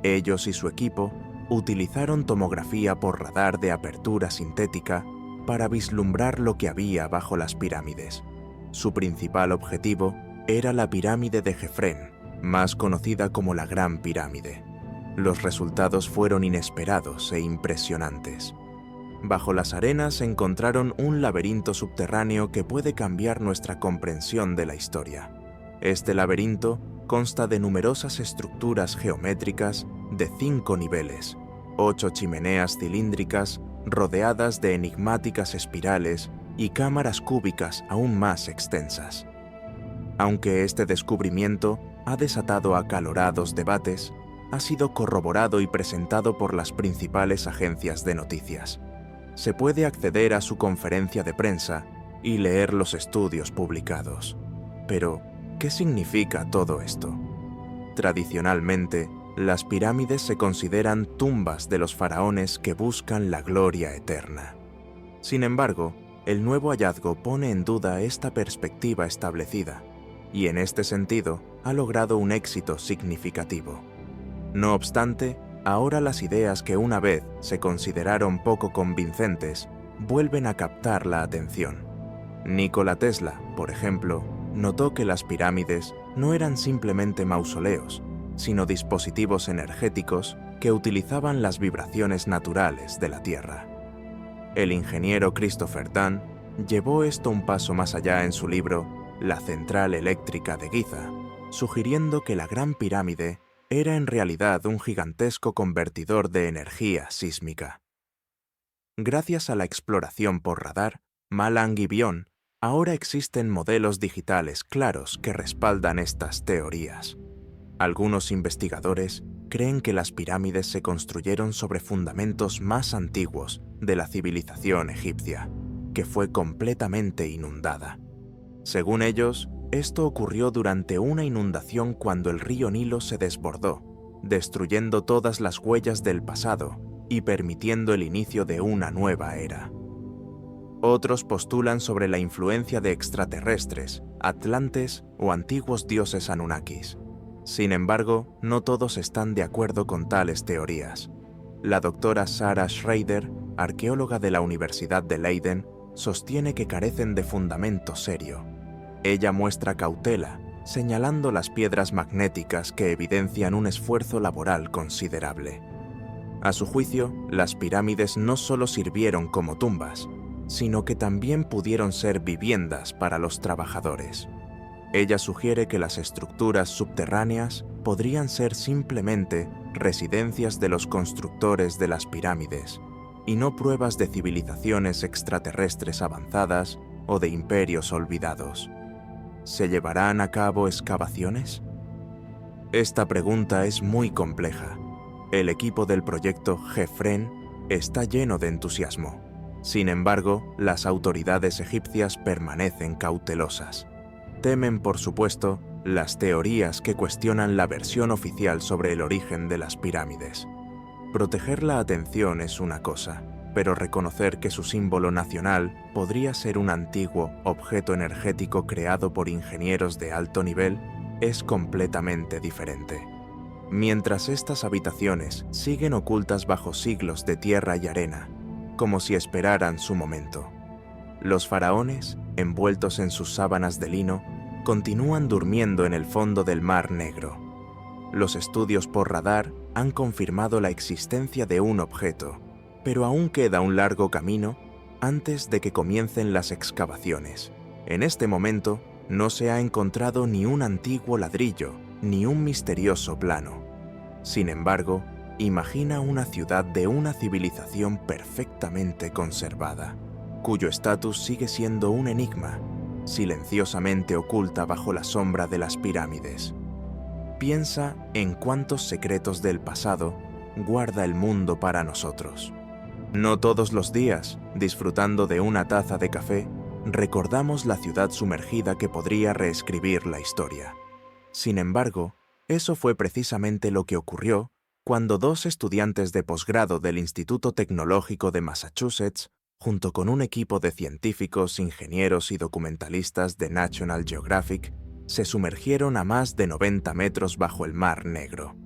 Ellos y su equipo utilizaron tomografía por radar de apertura sintética para vislumbrar lo que había bajo las pirámides. Su principal objetivo era la pirámide de Jefren, más conocida como la Gran Pirámide. Los resultados fueron inesperados e impresionantes. Bajo las arenas encontraron un laberinto subterráneo que puede cambiar nuestra comprensión de la historia. Este laberinto consta de numerosas estructuras geométricas de 5 niveles, 8 chimeneas cilíndricas rodeadas de enigmáticas espirales y cámaras cúbicas aún más extensas. Aunque este descubrimiento ha desatado acalorados debates, ha sido corroborado y presentado por las principales agencias de noticias. Se puede acceder a su conferencia de prensa y leer los estudios publicados. Pero, ¿qué significa todo esto? Tradicionalmente, las pirámides se consideran tumbas de los faraones que buscan la gloria eterna. Sin embargo, el nuevo hallazgo pone en duda esta perspectiva establecida, y en este sentido ha logrado un éxito significativo. No obstante, ahora las ideas que una vez se consideraron poco convincentes vuelven a captar la atención. Nikola Tesla, por ejemplo, notó que las pirámides no eran simplemente mausoleos, sino dispositivos energéticos que utilizaban las vibraciones naturales de la Tierra. El ingeniero Christopher Dunn llevó esto un paso más allá en su libro La Central Eléctrica de Giza, sugiriendo que la Gran Pirámide era en realidad un gigantesco convertidor de energía sísmica. Gracias a la exploración por radar, Malang y Bion, ahora existen modelos digitales claros que respaldan estas teorías. Algunos investigadores creen que las pirámides se construyeron sobre fundamentos más antiguos de la civilización egipcia, que fue completamente inundada. Según ellos, Esto ocurrió durante una inundación cuando el río Nilo se desbordó, destruyendo todas las huellas del pasado y permitiendo el inicio de una nueva era. Otros postulan sobre la influencia de extraterrestres, atlantes o antiguos dioses anunnakis. Sin embargo, no todos están de acuerdo con tales teorías. La doctora Sarah Schrader, arqueóloga de la Universidad de Leiden, sostiene que carecen de fundamento serio. Ella muestra cautela, señalando las piedras magnéticas que evidencian un esfuerzo laboral considerable. A su juicio, las pirámides no solo sirvieron como tumbas, sino que también pudieron ser viviendas para los trabajadores. Ella sugiere que las estructuras subterráneas podrían ser simplemente residencias de los constructores de las pirámides, y no pruebas de civilizaciones extraterrestres avanzadas o de imperios olvidados. ¿Se llevarán a cabo excavaciones? Esta pregunta es muy compleja. El equipo del proyecto GEFREN está lleno de entusiasmo. Sin embargo, las autoridades egipcias permanecen cautelosas. Temen, por supuesto, las teorías que cuestionan la versión oficial sobre el origen de las pirámides. Proteger la atención es una cosa, pero reconocer que su símbolo nacional podría ser un antiguo objeto energético creado por ingenieros de alto nivel es completamente diferente. Mientras estas habitaciones siguen ocultas bajo siglos de tierra y arena, como si esperaran su momento. Los faraones, envueltos en sus sábanas de lino, continúan durmiendo en el fondo del Mar Negro. Los estudios por radar han confirmado la existencia de un objeto, pero aún queda un largo camino antes de que comiencen las excavaciones. En este momento, no se ha encontrado ni un antiguo ladrillo, ni un misterioso plano. Sin embargo, imagina una ciudad de una civilización perfectamente conservada, cuyo estatus sigue siendo un enigma, silenciosamente oculta bajo la sombra de las pirámides. Piensa en cuántos secretos del pasado guarda el mundo para nosotros. No todos los días, disfrutando de una taza de café, recordamos la ciudad sumergida que podría reescribir la historia. Sin embargo, eso fue precisamente lo que ocurrió cuando dos estudiantes de posgrado del Instituto Tecnológico de Massachusetts, junto con un equipo de científicos, ingenieros y documentalistas de National Geographic, se sumergieron a más de 90 metros bajo el Mar Negro.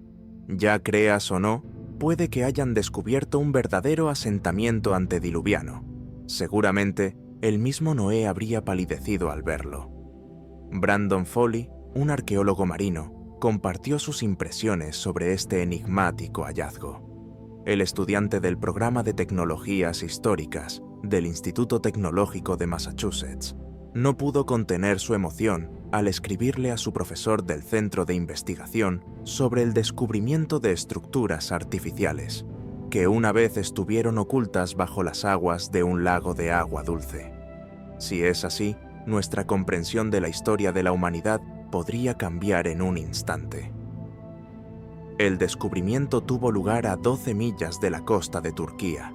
Ya creas o no, puede que hayan descubierto un verdadero asentamiento antediluviano. Seguramente, el mismo Noé habría palidecido al verlo. Brandon Foley, un arqueólogo marino, compartió sus impresiones sobre este enigmático hallazgo. El estudiante del programa de tecnologías históricas del Instituto Tecnológico de Massachusetts no pudo contener su emoción al escribirle a su profesor del centro de investigación sobre el descubrimiento de estructuras artificiales, que una vez estuvieron ocultas bajo las aguas de un lago de agua dulce. Si es así, nuestra comprensión de la historia de la humanidad podría cambiar en un instante. El descubrimiento tuvo lugar a 12 millas de la costa de Turquía.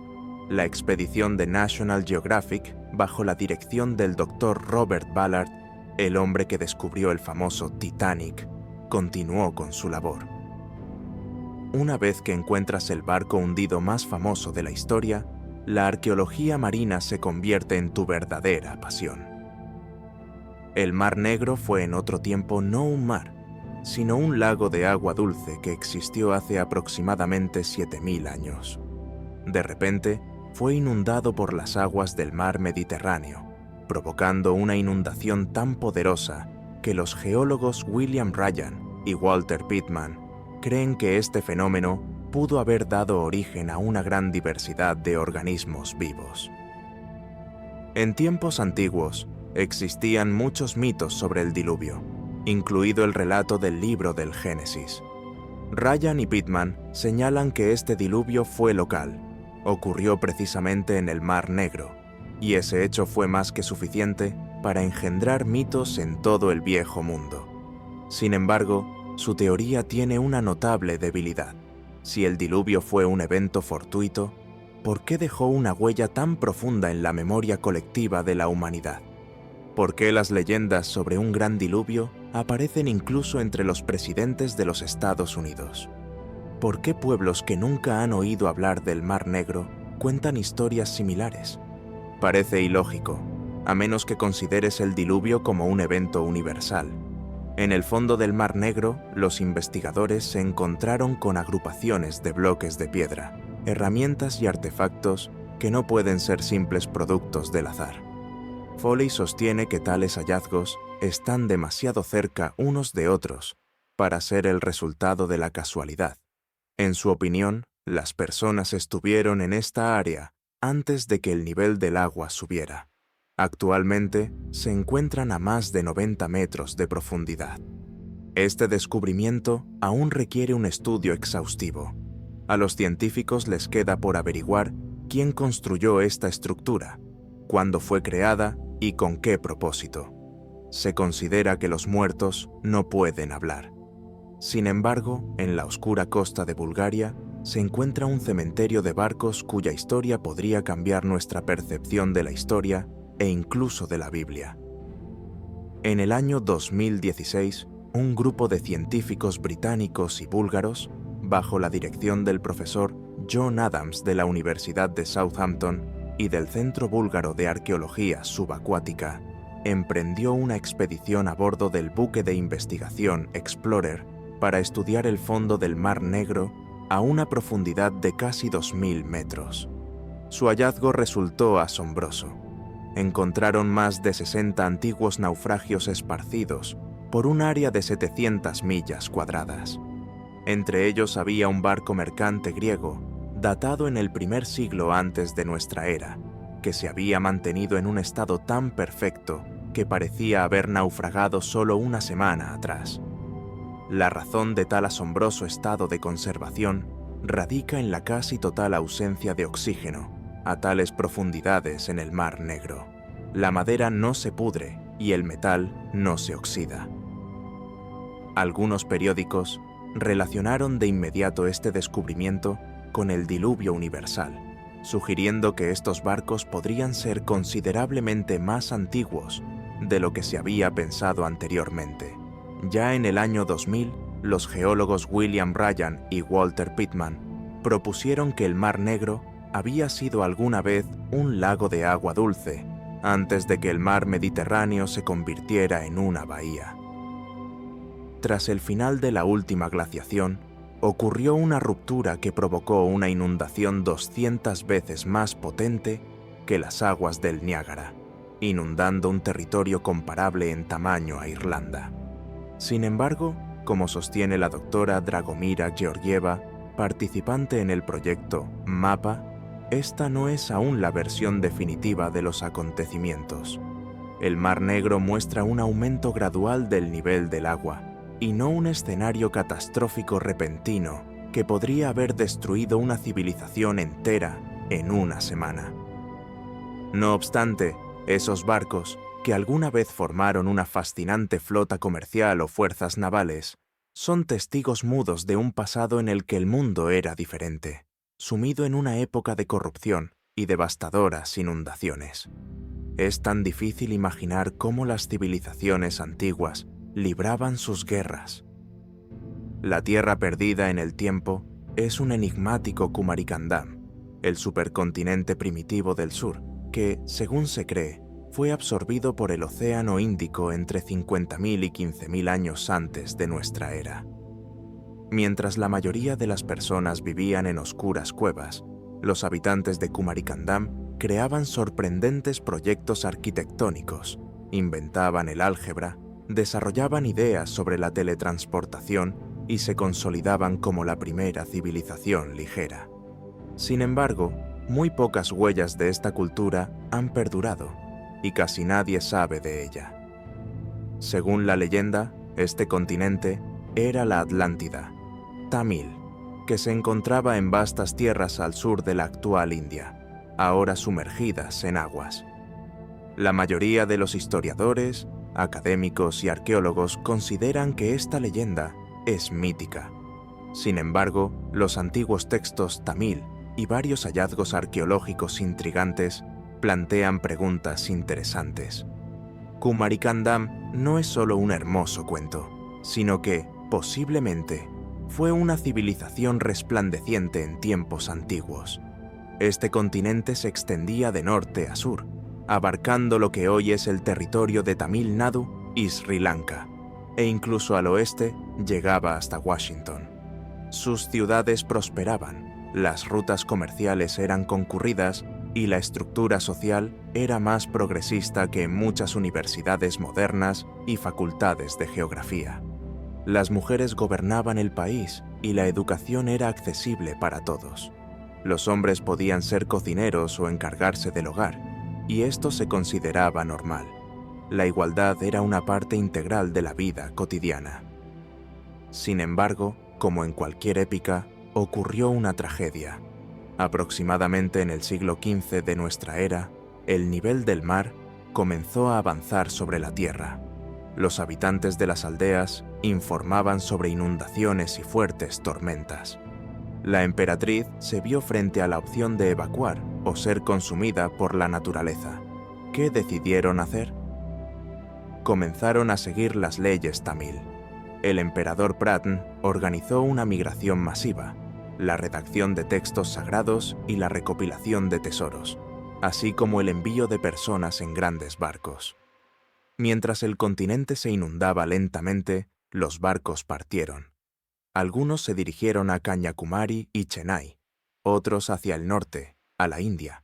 La expedición de National Geographic, bajo la dirección del Dr. Robert Ballard, el hombre que descubrió el famoso Titanic, continuó con su labor. Una vez que encuentras el barco hundido más famoso de la historia, la arqueología marina se convierte en tu verdadera pasión. El Mar Negro fue en otro tiempo no un mar, sino un lago de agua dulce que existió hace aproximadamente 7000 años. De repente, fue inundado por las aguas del mar Mediterráneo, provocando una inundación tan poderosa que los geólogos William Ryan y Walter Pittman creen que este fenómeno pudo haber dado origen a una gran diversidad de organismos vivos. En tiempos antiguos, existían muchos mitos sobre el diluvio, incluido el relato del libro del Génesis. Ryan y Pittman señalan que este diluvio fue local, ocurrió precisamente en el Mar Negro, y ese hecho fue más que suficiente para engendrar mitos en todo el viejo mundo. Sin embargo, su teoría tiene una notable debilidad. Si el diluvio fue un evento fortuito, ¿por qué dejó una huella tan profunda en la memoria colectiva de la humanidad? ¿Por qué las leyendas sobre un gran diluvio aparecen incluso entre los presidentes de los Estados Unidos? ¿Por qué pueblos que nunca han oído hablar del Mar Negro cuentan historias similares? Parece ilógico, a menos que consideres el diluvio como un evento universal. En el fondo del Mar Negro, los investigadores se encontraron con agrupaciones de bloques de piedra, herramientas y artefactos que no pueden ser simples productos del azar. Foley sostiene que tales hallazgos están demasiado cerca unos de otros para ser el resultado de la casualidad. En su opinión, las personas estuvieron en esta área antes de que el nivel del agua subiera. Actualmente se encuentran a más de 90 metros de profundidad. Este descubrimiento aún requiere un estudio exhaustivo. A los científicos les queda por averiguar quién construyó esta estructura, cuándo fue creada y con qué propósito. Se considera que los muertos no pueden hablar. Sin embargo, en la oscura costa de Bulgaria se encuentra un cementerio de barcos cuya historia podría cambiar nuestra percepción de la historia e incluso de la Biblia. En el año 2016, un grupo de científicos británicos y búlgaros, bajo la dirección del profesor John Adams de la Universidad de Southampton y del Centro Búlgaro de Arqueología Subacuática, emprendió una expedición a bordo del buque de investigación Explorer para estudiar el fondo del Mar Negro a una profundidad de casi 2.000 metros. Su hallazgo resultó asombroso. Encontraron más de 60 antiguos naufragios esparcidos por un área de 700 millas cuadradas. Entre ellos había un barco mercante griego, datado en el primer siglo antes de nuestra era, que se había mantenido en un estado tan perfecto que parecía haber naufragado solo una semana atrás. La razón de tal asombroso estado de conservación radica en la casi total ausencia de oxígeno a tales profundidades en el Mar Negro. La madera no se pudre y el metal no se oxida. Algunos periódicos relacionaron de inmediato este descubrimiento con el diluvio universal, sugiriendo que estos barcos podrían ser considerablemente más antiguos de lo que se había pensado anteriormente. Ya en el año 2000, los geólogos William Ryan y Walter Pittman propusieron que el Mar Negro había sido alguna vez un lago de agua dulce, antes de que el mar Mediterráneo se convirtiera en una bahía. Tras el final de la última glaciación, ocurrió una ruptura que provocó una inundación 200 veces más potente que las aguas del Niágara, inundando un territorio comparable en tamaño a Irlanda. Sin embargo, como sostiene la doctora Dragomira Georgieva, participante en el proyecto MAPA, esta no es aún la versión definitiva de los acontecimientos. El Mar Negro muestra un aumento gradual del nivel del agua, y no un escenario catastrófico repentino que podría haber destruido una civilización entera en una semana. No obstante, esos barcos, que alguna vez formaron una fascinante flota comercial o fuerzas navales, son testigos mudos de un pasado en el que el mundo era diferente, sumido en una época de corrupción y devastadoras inundaciones. Es tan difícil imaginar cómo las civilizaciones antiguas libraban sus guerras. La tierra perdida en el tiempo es un enigmático Kumarikandam, el supercontinente primitivo del sur, que, según se cree, fue absorbido por el Océano Índico entre 50.000 y 15.000 años antes de nuestra era. Mientras la mayoría de las personas vivían en oscuras cuevas, los habitantes de Kumarikandam creaban sorprendentes proyectos arquitectónicos, inventaban el álgebra, desarrollaban ideas sobre la teletransportación y se consolidaban como la primera civilización ligera. Sin embargo, muy pocas huellas de esta cultura han perdurado y casi nadie sabe de ella. Según la leyenda, este continente era la Atlántida, Tamil, que se encontraba en vastas tierras al sur de la actual India, ahora sumergidas en aguas. La mayoría de los historiadores, académicos y arqueólogos consideran que esta leyenda es mítica. Sin embargo, los antiguos textos tamil y varios hallazgos arqueológicos intrigantes plantean preguntas interesantes. Kumarikandam no es solo un hermoso cuento, sino que, posiblemente, fue una civilización resplandeciente en tiempos antiguos. Este continente se extendía de norte a sur, abarcando lo que hoy es el territorio de Tamil Nadu y Sri Lanka, e incluso al oeste llegaba hasta Washington. Sus ciudades prosperaban, las rutas comerciales eran concurridas y la estructura social era más progresista que en muchas universidades modernas y facultades de geografía. Las mujeres gobernaban el país y la educación era accesible para todos. Los hombres podían ser cocineros o encargarse del hogar, y esto se consideraba normal. La igualdad era una parte integral de la vida cotidiana. Sin embargo, como en cualquier épica, ocurrió una tragedia. Aproximadamente en el siglo XV de nuestra era, el nivel del mar comenzó a avanzar sobre la tierra. Los habitantes de las aldeas informaban sobre inundaciones y fuertes tormentas. La emperatriz se vio frente a la opción de evacuar o ser consumida por la naturaleza. ¿Qué decidieron hacer? Comenzaron a seguir las leyes tamil. El emperador Pratn organizó una migración masiva, la redacción de textos sagrados y la recopilación de tesoros, así como el envío de personas en grandes barcos. Mientras el continente se inundaba lentamente, los barcos partieron. Algunos se dirigieron a Kanyakumari y Chennai, otros hacia el norte, a la India.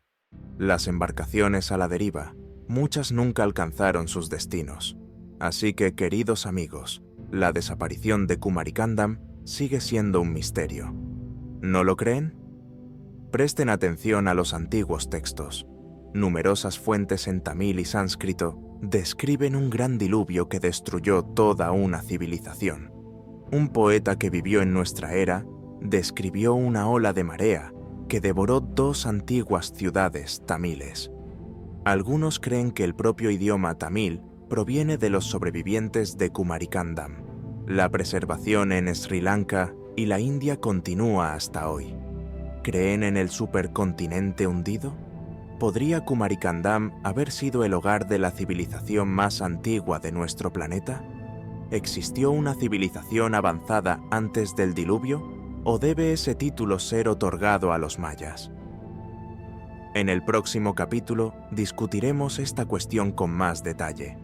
Las embarcaciones a la deriva, muchas nunca alcanzaron sus destinos. Así que, queridos amigos, la desaparición de Kumarikandam sigue siendo un misterio. ¿No lo creen? Presten atención a los antiguos textos. Numerosas fuentes en tamil y sánscrito describen un gran diluvio que destruyó toda una civilización. Un poeta que vivió en nuestra era describió una ola de marea que devoró 2 antiguas ciudades tamiles. Algunos creen que el propio idioma tamil proviene de los sobrevivientes de Kumarikandam. La preservación en Sri Lanka y la India continúa hasta hoy. ¿Creen en el supercontinente hundido? ¿Podría Kumarikandam haber sido el hogar de la civilización más antigua de nuestro planeta? ¿Existió una civilización avanzada antes del diluvio? ¿O debe ese título ser otorgado a los mayas? En el próximo capítulo discutiremos esta cuestión con más detalle.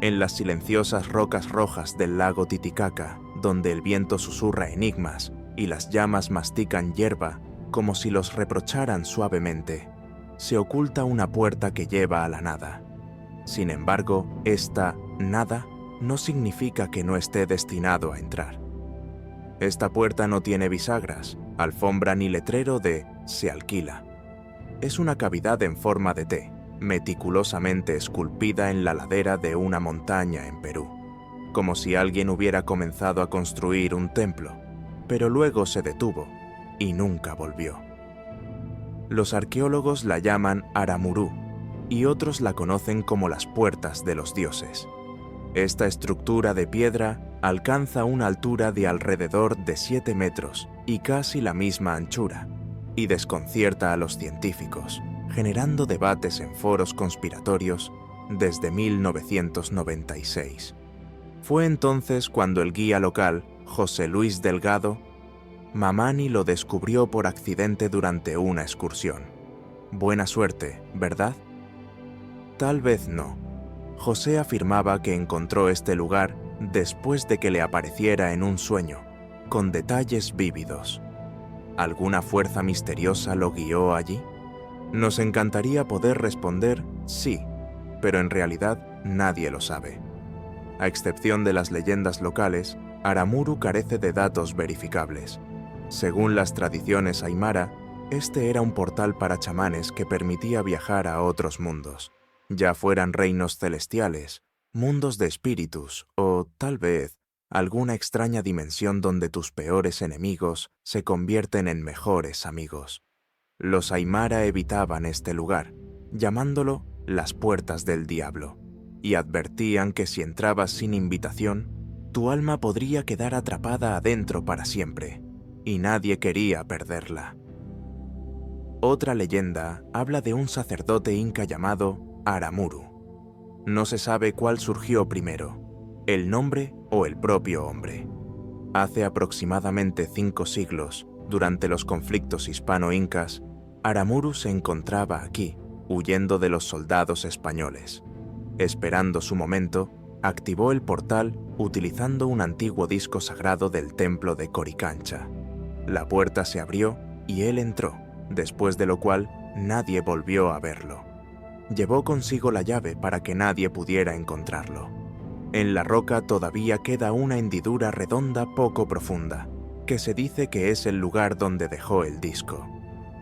En las silenciosas rocas rojas del lago Titicaca, donde el viento susurra enigmas y las llamas mastican hierba como si los reprocharan suavemente, se oculta una puerta que lleva a la nada. Sin embargo, esta nada no significa que no esté destinado a entrar. Esta puerta no tiene bisagras, alfombra ni letrero de «se alquila». Es una cavidad en forma de T, meticulosamente esculpida en la ladera de una montaña en Perú, como si alguien hubiera comenzado a construir un templo, pero luego se detuvo y nunca volvió. Los arqueólogos la llaman Aramuru y otros la conocen como las puertas de los dioses. Esta estructura de piedra alcanza una altura de alrededor de 7 metros y casi la misma anchura, y desconcierta a los científicos, generando debates en foros conspiratorios desde 1996. Fue entonces cuando el guía local, José Luis Delgado, Mamani lo descubrió por accidente durante una excursión. Buena suerte, ¿verdad? Tal vez no. José afirmaba que encontró este lugar después de que le apareciera en un sueño, con detalles vívidos. ¿Alguna fuerza misteriosa lo guió allí? Nos encantaría poder responder sí, pero en realidad nadie lo sabe. A excepción de las leyendas locales, Aramuru carece de datos verificables. Según las tradiciones aymara, este era un portal para chamanes que permitía viajar a otros mundos, ya fueran reinos celestiales, mundos de espíritus o, tal vez, alguna extraña dimensión donde tus peores enemigos se convierten en mejores amigos. Los aymara evitaban este lugar, llamándolo las puertas del diablo, y advertían que si entrabas sin invitación, tu alma podría quedar atrapada adentro para siempre, y nadie quería perderla. Otra leyenda habla de un sacerdote inca llamado Aramuru. No se sabe cuál surgió primero, el nombre o el propio hombre. Hace aproximadamente 5 siglos, durante los conflictos hispano-incas, Aramuru se encontraba aquí, huyendo de los soldados españoles. Esperando su momento, activó el portal utilizando un antiguo disco sagrado del templo de Coricancha. La puerta se abrió y él entró, después de lo cual nadie volvió a verlo. Llevó consigo la llave para que nadie pudiera encontrarlo. En la roca todavía queda una hendidura redonda poco profunda, que se dice que es el lugar donde dejó el disco.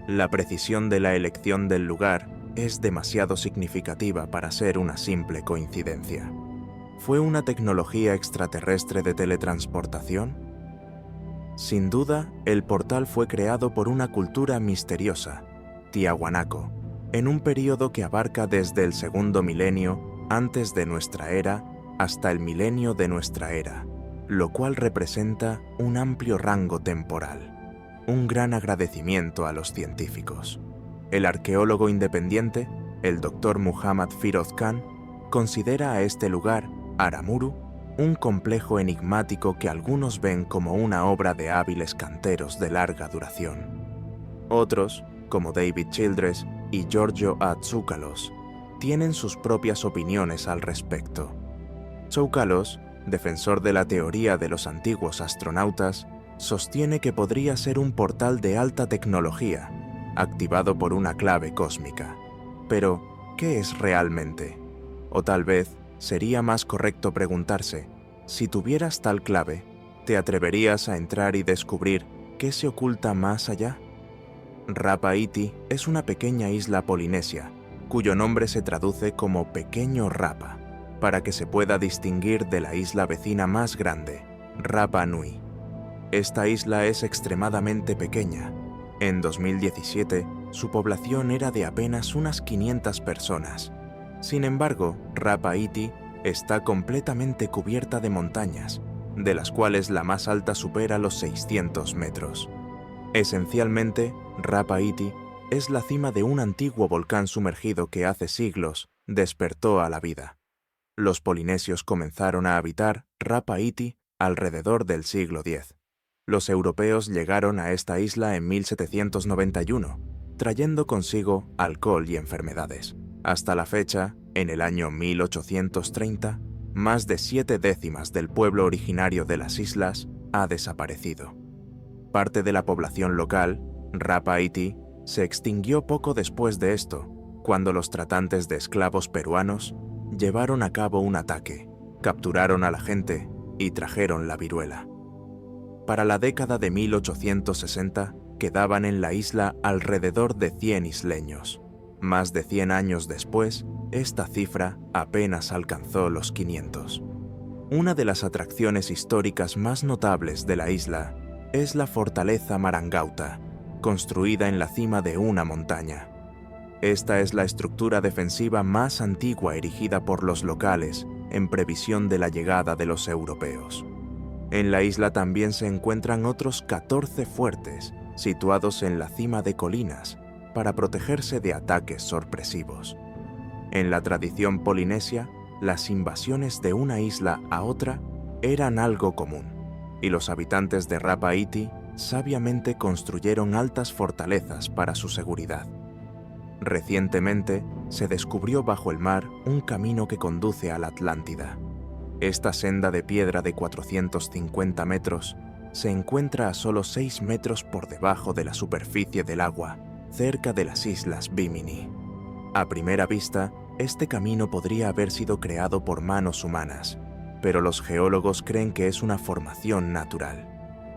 La precisión de la elección del lugar es demasiado significativa para ser una simple coincidencia. ¿Fue una tecnología extraterrestre de teletransportación? Sin duda, el portal fue creado por una cultura misteriosa, Tiahuanaco, en un período que abarca desde el segundo milenio antes de nuestra era hasta el milenio de nuestra era, lo cual representa un amplio rango temporal. Un gran agradecimiento a los científicos. El arqueólogo independiente, el Dr. Muhammad Firoz Khan, considera a este lugar, Aramuru, un complejo enigmático que algunos ven como una obra de hábiles canteros de larga duración. Otros, como David Childress y Giorgio Tsoukalos, tienen sus propias opiniones al respecto. Tsoukalos, defensor de la teoría de los antiguos astronautas, sostiene que podría ser un portal de alta tecnología, activado por una clave cósmica. Pero, ¿qué es realmente? O tal vez sería más correcto preguntarse, si tuvieras tal clave, ¿te atreverías a entrar y descubrir qué se oculta más allá? Rapa Iti es una pequeña isla polinesia, cuyo nombre se traduce como Pequeño Rapa, para que se pueda distinguir de la isla vecina más grande, Rapa Nui. Esta isla es extremadamente pequeña. En 2017, su población era de apenas unas 500 personas. Sin embargo, Rapa Iti está completamente cubierta de montañas, de las cuales la más alta supera los 600 metros. Esencialmente, Rapa Iti es la cima de un antiguo volcán sumergido que hace siglos despertó a la vida. Los polinesios comenzaron a habitar Rapa Iti alrededor del siglo X. Los europeos llegaron a esta isla en 1791, trayendo consigo alcohol y enfermedades. Hasta la fecha, en el año 1830, más de 7/10 del pueblo originario de las islas ha desaparecido. Parte de la población local, Rapa Iti, se extinguió poco después de esto, cuando los tratantes de esclavos peruanos llevaron a cabo un ataque, capturaron a la gente y trajeron la viruela. Para la década de 1860, quedaban en la isla alrededor de 100 isleños. Más de 100 años después, esta cifra apenas alcanzó los 500. Una de las atracciones históricas más notables de la isla es la fortaleza Marangauta, construida en la cima de una montaña. Esta es la estructura defensiva más antigua erigida por los locales en previsión de la llegada de los europeos. En la isla también se encuentran otros 14 fuertes, situados en la cima de colinas, para protegerse de ataques sorpresivos. En la tradición polinesia, las invasiones de una isla a otra eran algo común, y los habitantes de Rapa Iti sabiamente construyeron altas fortalezas para su seguridad. Recientemente, se descubrió bajo el mar un camino que conduce a la Atlántida. Esta senda de piedra de 450 metros se encuentra a solo 6 metros por debajo de la superficie del agua, cerca de las islas Bimini. A primera vista, este camino podría haber sido creado por manos humanas, pero los geólogos creen que es una formación natural.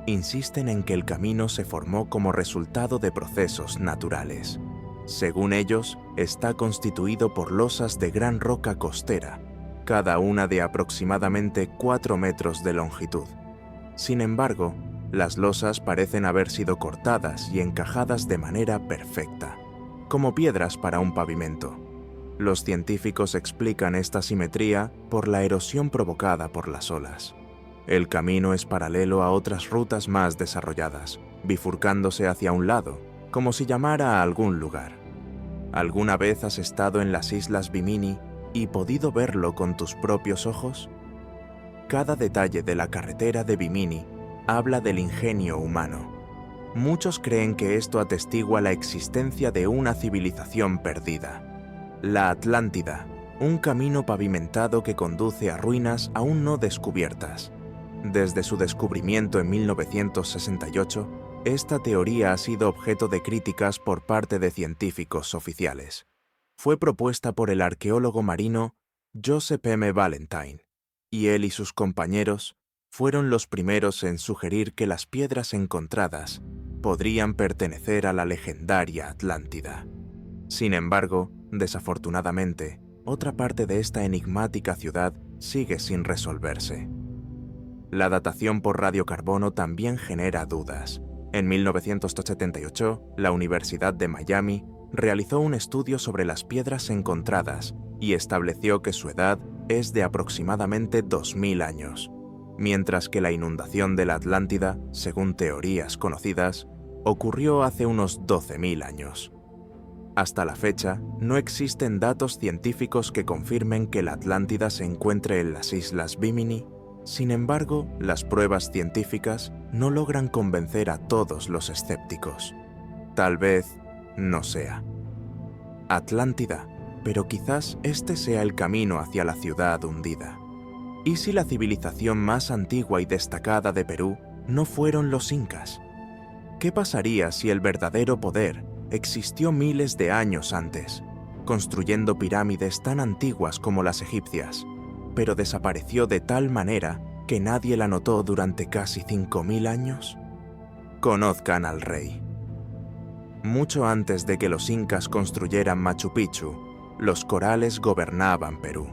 Insisten en que el camino se formó como resultado de procesos naturales. Según ellos, está constituido por losas de gran roca costera, cada una de aproximadamente 4 metros de longitud. Sin embargo, las losas parecen haber sido cortadas y encajadas de manera perfecta, como piedras para un pavimento. Los científicos explican esta simetría por la erosión provocada por las olas. El camino es paralelo a otras rutas más desarrolladas, bifurcándose hacia un lado, como si llamara a algún lugar. ¿Alguna vez has estado en las islas Bimini y podido verlo con tus propios ojos? Cada detalle de la carretera de Bimini habla del ingenio humano. Muchos creen que esto atestigua la existencia de una civilización perdida. La Atlántida, un camino pavimentado que conduce a ruinas aún no descubiertas. Desde su descubrimiento en 1968, esta teoría ha sido objeto de críticas por parte de científicos oficiales. Fue propuesta por el arqueólogo marino Joseph M. Valentine, y él y sus compañeros fueron los primeros en sugerir que las piedras encontradas podrían pertenecer a la legendaria Atlántida. Sin embargo, desafortunadamente, otra parte de esta enigmática ciudad sigue sin resolverse. La datación por radiocarbono también genera dudas. En 1978, la Universidad de Miami realizó un estudio sobre las piedras encontradas y estableció que su edad es de aproximadamente 2000 años, mientras que la inundación de la Atlántida, según teorías conocidas, ocurrió hace unos 12.000 años. Hasta la fecha, no existen datos científicos que confirmen que la Atlántida se encuentre en las islas Bimini. Sin embargo, las pruebas científicas no logran convencer a todos los escépticos. Tal vez no sea Atlántida, pero quizás este sea el camino hacia la ciudad hundida. ¿Y si la civilización más antigua y destacada de Perú no fueron los incas? ¿Qué pasaría si el verdadero poder existió miles de años antes, construyendo pirámides tan antiguas como las egipcias, pero desapareció de tal manera que nadie la notó durante casi 5000 años? Conozcan al rey. Mucho antes de que los incas construyeran Machu Picchu, los corales gobernaban Perú.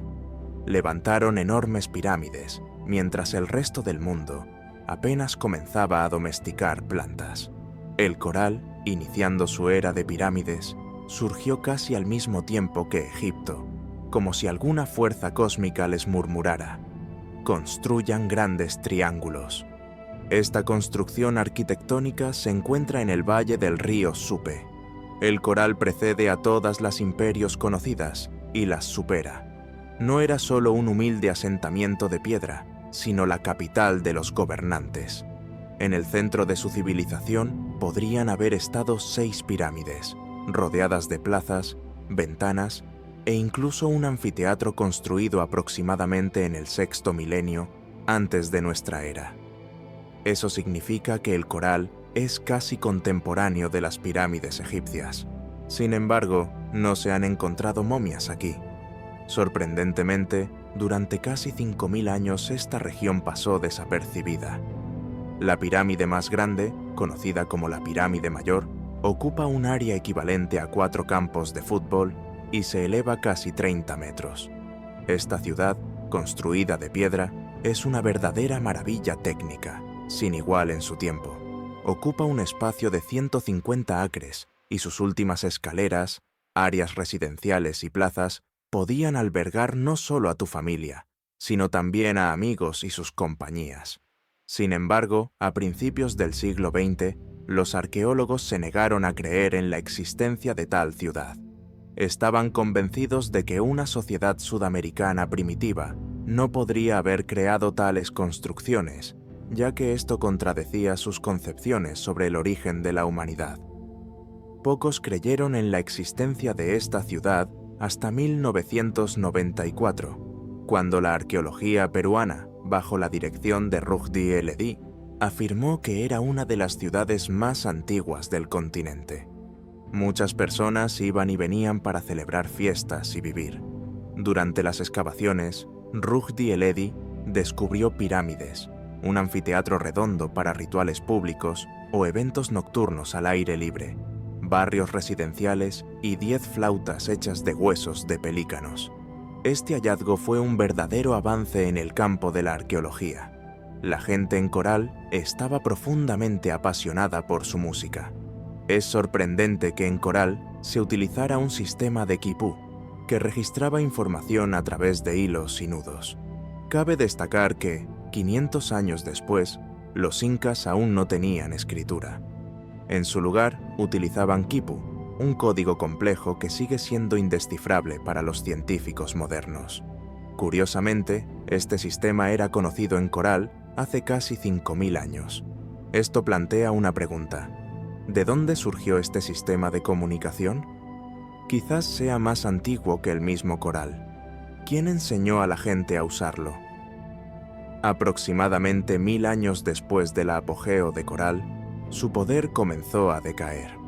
Levantaron enormes pirámides, mientras el resto del mundo apenas comenzaba a domesticar plantas. El coral, iniciando su era de pirámides, surgió casi al mismo tiempo que Egipto, como si alguna fuerza cósmica les murmurara: construyan grandes triángulos. Esta construcción arquitectónica se encuentra en el valle del río Supe. El coral precede a todas las imperios conocidas y las supera. No era solo un humilde asentamiento de piedra, sino la capital de los gobernantes. En el centro de su civilización podrían haber estado 6 pirámides, rodeadas de plazas, ventanas e incluso un anfiteatro construido aproximadamente en el 6º milenio antes de nuestra era. Eso significa que el coral es casi contemporáneo de las pirámides egipcias. Sin embargo, no se han encontrado momias aquí. Sorprendentemente, durante casi 5000 años esta región pasó desapercibida. La pirámide más grande, conocida como la Pirámide Mayor, ocupa un área equivalente a 4 campos de fútbol y se eleva casi 30 metros. Esta ciudad, construida de piedra, es una verdadera maravilla técnica, sin igual en su tiempo. Ocupa un espacio de 150 acres y sus últimas escaleras, áreas residenciales y plazas podían albergar no solo a tu familia, sino también a amigos y sus compañías. Sin embargo, a principios del siglo XX, los arqueólogos se negaron a creer en la existencia de tal ciudad. Estaban convencidos de que una sociedad sudamericana primitiva no podría haber creado tales construcciones, ya que esto contradecía sus concepciones sobre el origen de la humanidad. Pocos creyeron en la existencia de esta ciudad hasta 1994, cuando la arqueología peruana, bajo la dirección de Rugdi Eledi, afirmó que era una de las ciudades más antiguas del continente. Muchas personas iban y venían para celebrar fiestas y vivir. Durante las excavaciones, Rugdi Eledi descubrió pirámides, un anfiteatro redondo para rituales públicos o eventos nocturnos al aire libre, barrios residenciales y 10 flautas hechas de huesos de pelícanos. Este hallazgo fue un verdadero avance en el campo de la arqueología. La gente en Coral estaba profundamente apasionada por su música. Es sorprendente que en Coral se utilizara un sistema de quipú, que registraba información a través de hilos y nudos. Cabe destacar que, 500 años después, los incas aún no tenían escritura. En su lugar, utilizaban quipú, un código complejo que sigue siendo indescifrable para los científicos modernos. Curiosamente, este sistema era conocido en Coral hace casi 5.000 años. Esto plantea una pregunta. ¿De dónde surgió este sistema de comunicación? Quizás sea más antiguo que el mismo Coral. ¿Quién enseñó a la gente a usarlo? Aproximadamente 1000 años después del apogeo de Coral, su poder comenzó a decaer.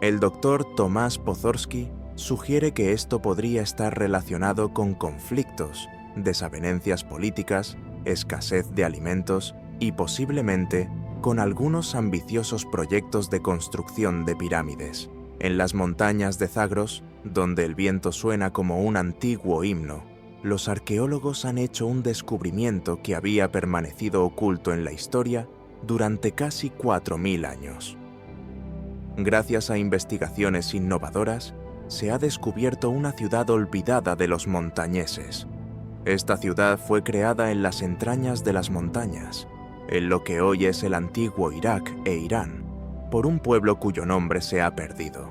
El doctor Tomás Pozorsky sugiere que esto podría estar relacionado con conflictos, desavenencias políticas, escasez de alimentos y posiblemente con algunos ambiciosos proyectos de construcción de pirámides. En las montañas de Zagros, donde el viento suena como un antiguo himno, los arqueólogos han hecho un descubrimiento que había permanecido oculto en la historia durante casi 4000 años. Gracias a investigaciones innovadoras, se ha descubierto una ciudad olvidada de los montañeses. Esta ciudad fue creada en las entrañas de las montañas, en lo que hoy es el antiguo Irak e Irán, por un pueblo cuyo nombre se ha perdido.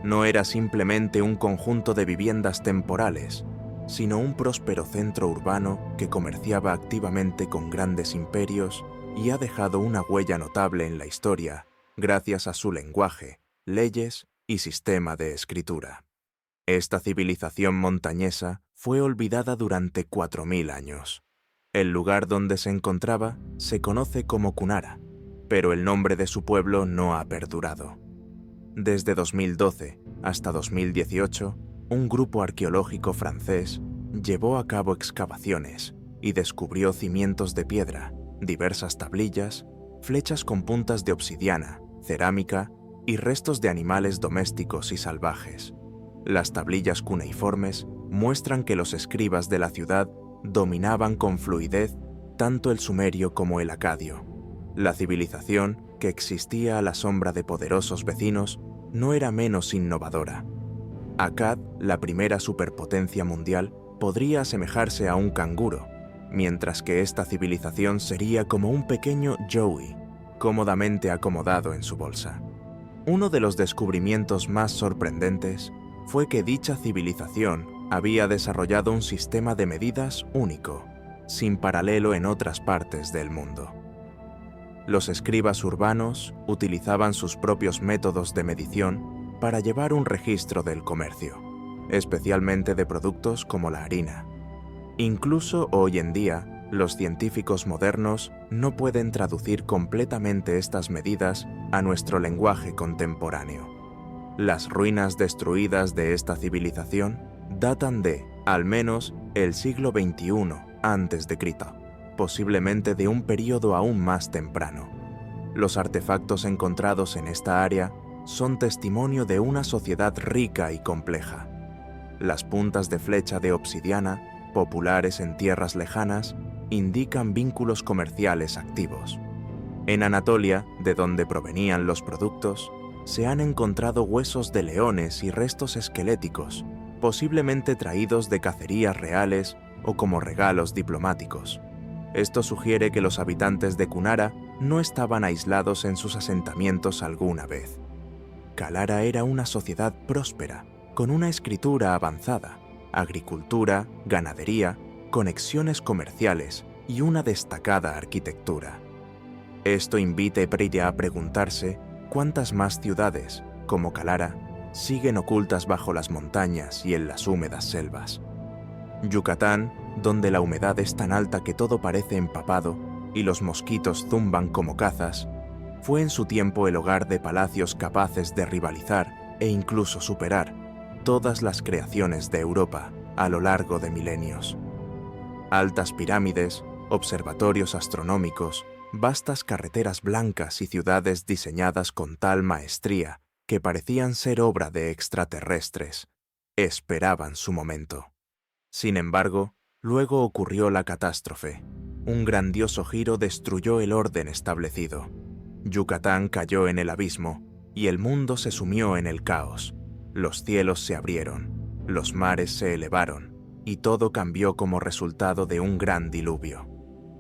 No era simplemente un conjunto de viviendas temporales, sino un próspero centro urbano que comerciaba activamente con grandes imperios y ha dejado una huella notable en la historia gracias a su lenguaje, leyes y sistema de escritura. Esta civilización montañesa fue olvidada durante 4000 años. El lugar donde se encontraba se conoce como Cunara, pero el nombre de su pueblo no ha perdurado. Desde 2012 hasta 2018, un grupo arqueológico francés llevó a cabo excavaciones y descubrió cimientos de piedra, diversas tablillas, flechas con puntas de obsidiana, cerámica y restos de animales domésticos y salvajes. Las tablillas cuneiformes muestran que los escribas de la ciudad dominaban con fluidez tanto el sumerio como el acadio. La civilización, que existía a la sombra de poderosos vecinos, no era menos innovadora. Akkad, la primera superpotencia mundial, podría asemejarse a un canguro, mientras que esta civilización sería como un pequeño Joey, cómodamente acomodado en su bolsa. Uno de los descubrimientos más sorprendentes fue que dicha civilización había desarrollado un sistema de medidas único, sin paralelo en otras partes del mundo. Los escribas urbanos utilizaban sus propios métodos de medición para llevar un registro del comercio, especialmente de productos como la harina. Incluso hoy en día, los científicos modernos no pueden traducir completamente estas medidas a nuestro lenguaje contemporáneo. Las ruinas destruidas de esta civilización datan de, al menos, el siglo XXI a.C., posiblemente de un período aún más temprano. Los artefactos encontrados en esta área son testimonio de una sociedad rica y compleja. Las puntas de flecha de obsidiana, populares en tierras lejanas, indican vínculos comerciales activos. En Anatolia, de donde provenían los productos, se han encontrado huesos de leones y restos esqueléticos, posiblemente traídos de cacerías reales o como regalos diplomáticos. Esto sugiere que los habitantes de Cunara no estaban aislados en sus asentamientos alguna vez. Calara era una sociedad próspera, con una escritura avanzada, agricultura, ganadería, conexiones comerciales y una destacada arquitectura. Esto invita a preguntarse cuántas más ciudades, como Calara, siguen ocultas bajo las montañas y en las húmedas selvas. Yucatán, donde la humedad es tan alta que todo parece empapado y los mosquitos zumban como cazas, fue en su tiempo el hogar de palacios capaces de rivalizar e incluso superar todas las creaciones de Europa a lo largo de milenios. Altas pirámides, observatorios astronómicos, vastas carreteras blancas y ciudades diseñadas con tal maestría que parecían ser obra de extraterrestres, esperaban su momento. Sin embargo, luego ocurrió la catástrofe. Un grandioso giro destruyó el orden establecido. Yucatán cayó en el abismo y el mundo se sumió en el caos. Los cielos se abrieron, los mares se elevaron y todo cambió como resultado de un gran diluvio.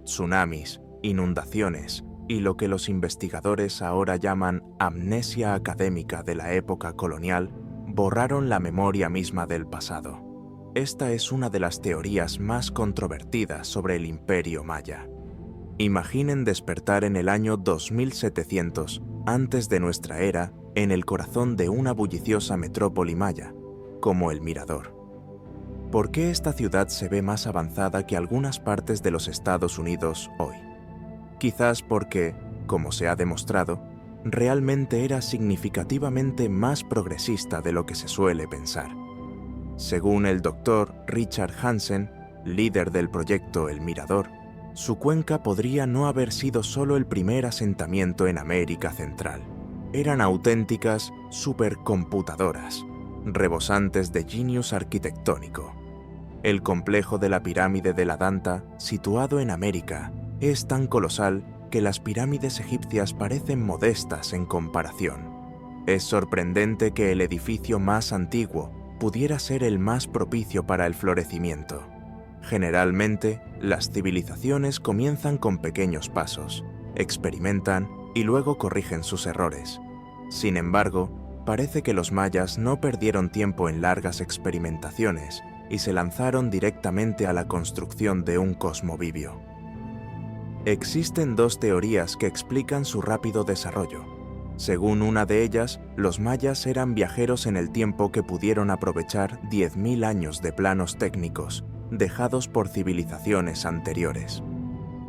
Tsunamis, inundaciones y lo que los investigadores ahora llaman amnesia académica de la época colonial borraron la memoria misma del pasado. Esta es una de las teorías más controvertidas sobre el Imperio Maya. Imaginen despertar en el año 2700 antes de nuestra era en el corazón de una bulliciosa metrópoli maya, como El Mirador. ¿Por qué esta ciudad se ve más avanzada que algunas partes de los Estados Unidos hoy? Quizás porque, como se ha demostrado, realmente era significativamente más progresista de lo que se suele pensar. Según el Dr. Richard Hansen, líder del proyecto El Mirador, su cuenca podría no haber sido solo el primer asentamiento en América Central. Eran auténticas supercomputadoras, rebosantes de genius arquitectónico. El complejo de la pirámide de la Danta, situado en América, es tan colosal que las pirámides egipcias parecen modestas en comparación. Es sorprendente que el edificio más antiguo pudiera ser el más propicio para el florecimiento. Generalmente, las civilizaciones comienzan con pequeños pasos, experimentan y luego corrigen sus errores. Sin embargo, parece que los mayas no perdieron tiempo en largas experimentaciones y se lanzaron directamente a la construcción de un cosmovivio. Existen dos teorías que explican su rápido desarrollo. Según una de ellas, los mayas eran viajeros en el tiempo que pudieron aprovechar 10.000 años de planos técnicos dejados por civilizaciones anteriores.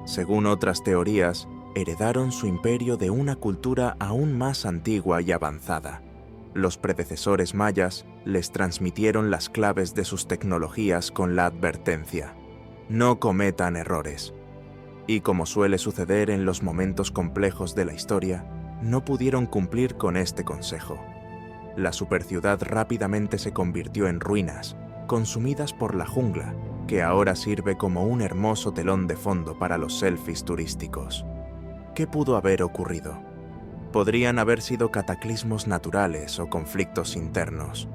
Según otras teorías, heredaron su imperio de una cultura aún más antigua y avanzada. Los predecesores mayas les transmitieron las claves de sus tecnologías con la advertencia: no cometan errores. Y como suele suceder en los momentos complejos de la historia, no pudieron cumplir con este consejo. La superciudad rápidamente se convirtió en ruinas, consumidas por la jungla, que ahora sirve como un hermoso telón de fondo para los selfies turísticos. ¿Qué pudo haber ocurrido? Podrían haber sido cataclismos naturales o conflictos internos.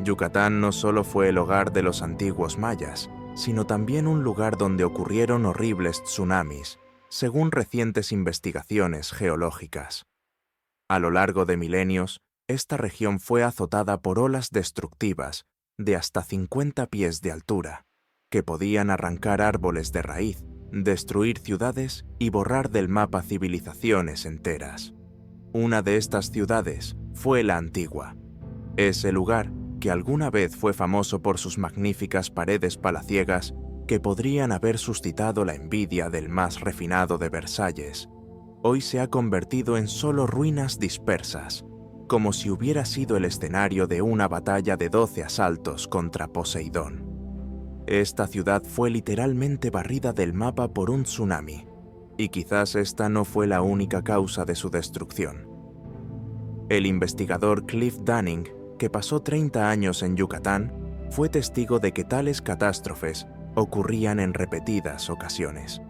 Yucatán no solo fue el hogar de los antiguos mayas, sino también un lugar donde ocurrieron horribles tsunamis, según recientes investigaciones geológicas. A lo largo de milenios, esta región fue azotada por olas destructivas de hasta 50 pies de altura, que podían arrancar árboles de raíz, destruir ciudades y borrar del mapa civilizaciones enteras. Una de estas ciudades fue la Antigua. Ese lugar, que alguna vez fue famoso por sus magníficas paredes palaciegas que podrían haber suscitado la envidia del más refinado de Versalles, hoy se ha convertido en solo ruinas dispersas, como si hubiera sido el escenario de una batalla de 12 asaltos contra Poseidón. Esta ciudad fue literalmente barrida del mapa por un tsunami, y quizás esta no fue la única causa de su destrucción. El investigador Cliff Dunning, que pasó 30 años en Yucatán, fue testigo de que tales catástrofes ocurrían en repetidas ocasiones.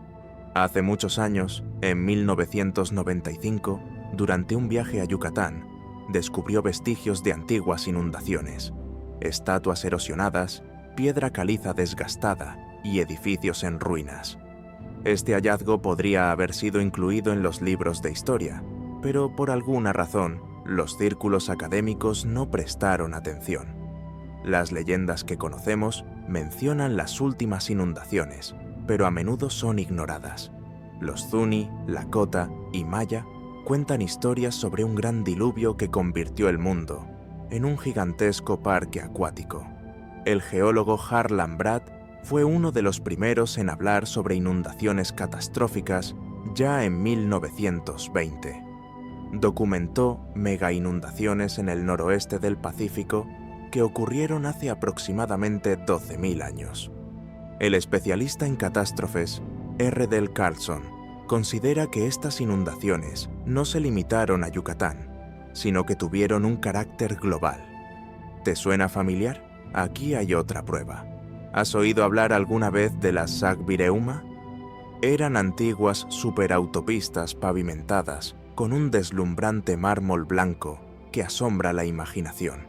Hace muchos años, en 1995, durante un viaje a Yucatán, descubrió vestigios de antiguas inundaciones, estatuas erosionadas, piedra caliza desgastada y edificios en ruinas. Este hallazgo podría haber sido incluido en los libros de historia, pero por alguna razón, los círculos académicos no prestaron atención. Las leyendas que conocemos mencionan las últimas inundaciones, pero a menudo son ignoradas. Los Zuni, Lakota y Maya cuentan historias sobre un gran diluvio que convirtió el mundo en un gigantesco parque acuático. El geólogo Harlan Bratt fue uno de los primeros en hablar sobre inundaciones catastróficas ya en 1920. Documentó megainundaciones en el noroeste del Pacífico que ocurrieron hace aproximadamente 12.000 años. El especialista en catástrofes, R. Del Carlson, considera que estas inundaciones no se limitaron a Yucatán, sino que tuvieron un carácter global. ¿Te suena familiar? Aquí hay otra prueba. ¿Has oído hablar alguna vez de las Sac-Bireuma? Eran antiguas superautopistas pavimentadas con un deslumbrante mármol blanco que asombra la imaginación.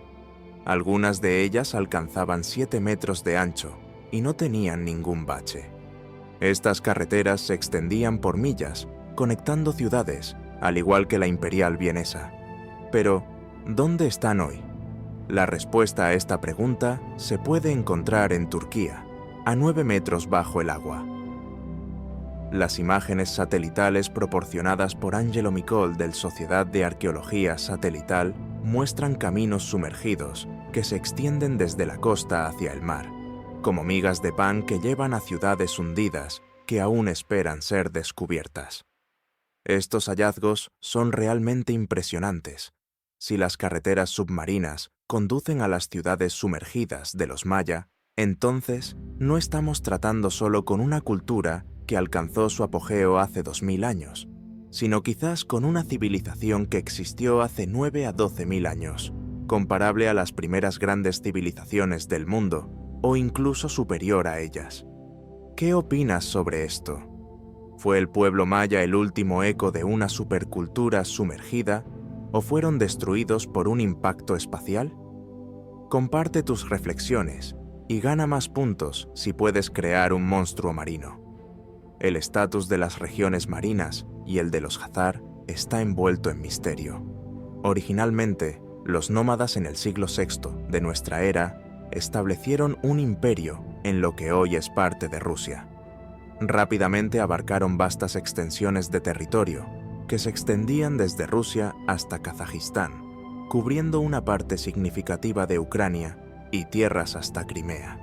Algunas de ellas alcanzaban 7 metros de ancho y no tenían ningún bache. Estas carreteras se extendían por millas conectando ciudades, al igual que la imperial vienesa. Pero, ¿dónde están hoy? La respuesta a esta pregunta se puede encontrar en Turquía, a 9 metros bajo el agua. Las imágenes satelitales proporcionadas por Angelo Micol del Sociedad de Arqueología Satelital muestran caminos sumergidos que se extienden desde la costa hacia el mar, como migas de pan que llevan a ciudades hundidas que aún esperan ser descubiertas. Estos hallazgos son realmente impresionantes. Si las carreteras submarinas conducen a las ciudades sumergidas de los Maya, entonces no estamos tratando solo con una cultura que alcanzó su apogeo hace 2000 años, sino quizás con una civilización que existió hace 9 a 12.000 años, comparable a las primeras grandes civilizaciones del mundo, o incluso superior a ellas. ¿Qué opinas sobre esto? ¿Fue el pueblo maya el último eco de una supercultura sumergida o fueron destruidos por un impacto espacial? Comparte tus reflexiones y gana más puntos si puedes crear un monstruo marino. El estatus de las regiones marinas y el de los Hazar está envuelto en misterio. Originalmente, los nómadas en el siglo VI de nuestra era establecieron un imperio en lo que hoy es parte de Rusia. Rápidamente abarcaron vastas extensiones de territorio que se extendían desde Rusia hasta Kazajistán, cubriendo una parte significativa de Ucrania y tierras hasta Crimea.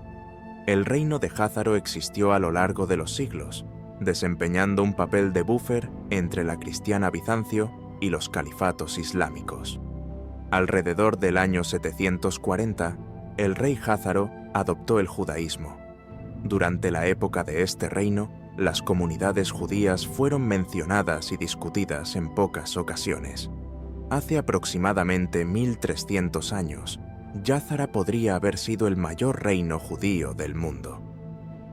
El reino de Házaro existió a lo largo de los siglos, desempeñando un papel de buffer entre la cristiana Bizancio y los califatos islámicos. Alrededor del año 740, el rey Házaro adoptó el judaísmo. Durante la época de este reino, las comunidades judías fueron mencionadas y discutidas en pocas ocasiones. Hace aproximadamente 1300 años, Yátzara podría haber sido el mayor reino judío del mundo.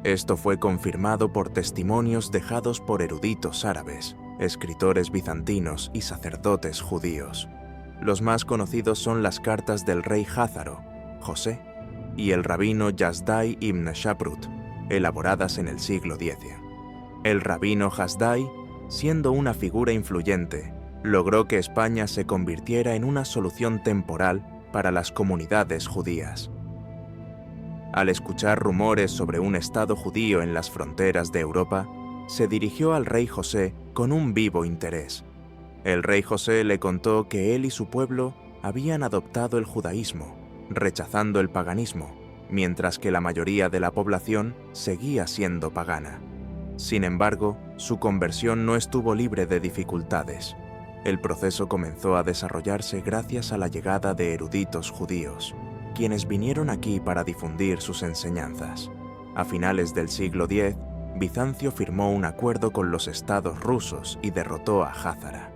Esto fue confirmado por testimonios dejados por eruditos árabes, escritores bizantinos y sacerdotes judíos. Los más conocidos son las cartas del rey Házaro, José, y el rabino Yazdai ibn Shaprut, elaboradas en el siglo X. El rabino Yazdai, siendo una figura influyente, logró que España se convirtiera en una solución temporal para las comunidades judías. Al escuchar rumores sobre un estado judío en las fronteras de Europa, se dirigió al rey José con un vivo interés. El rey José le contó que él y su pueblo habían adoptado el judaísmo, rechazando el paganismo, mientras que la mayoría de la población seguía siendo pagana. Sin embargo, su conversión no estuvo libre de dificultades. El proceso comenzó a desarrollarse gracias a la llegada de eruditos judíos, quienes vinieron aquí para difundir sus enseñanzas. A finales del siglo X, Bizancio firmó un acuerdo con los estados rusos y derrotó a Jádzara.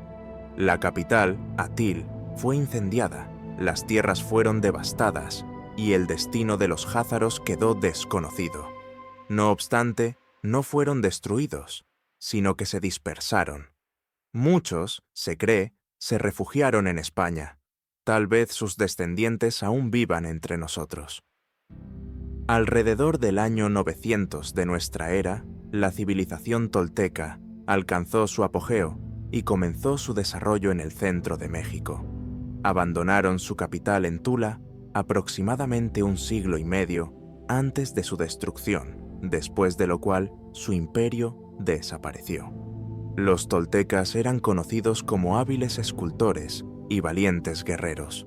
La capital, Atil, fue incendiada, las tierras fueron devastadas y el destino de los jázaros quedó desconocido. No obstante, no fueron destruidos, sino que se dispersaron. Muchos, se cree, se refugiaron en España. Tal vez sus descendientes aún vivan entre nosotros. Alrededor del año 900 de nuestra era, la civilización tolteca alcanzó su apogeo y comenzó su desarrollo en el centro de México. Abandonaron su capital en Tula aproximadamente un siglo y medio antes de su destrucción, después de lo cual su imperio desapareció. Los toltecas eran conocidos como hábiles escultores y valientes guerreros.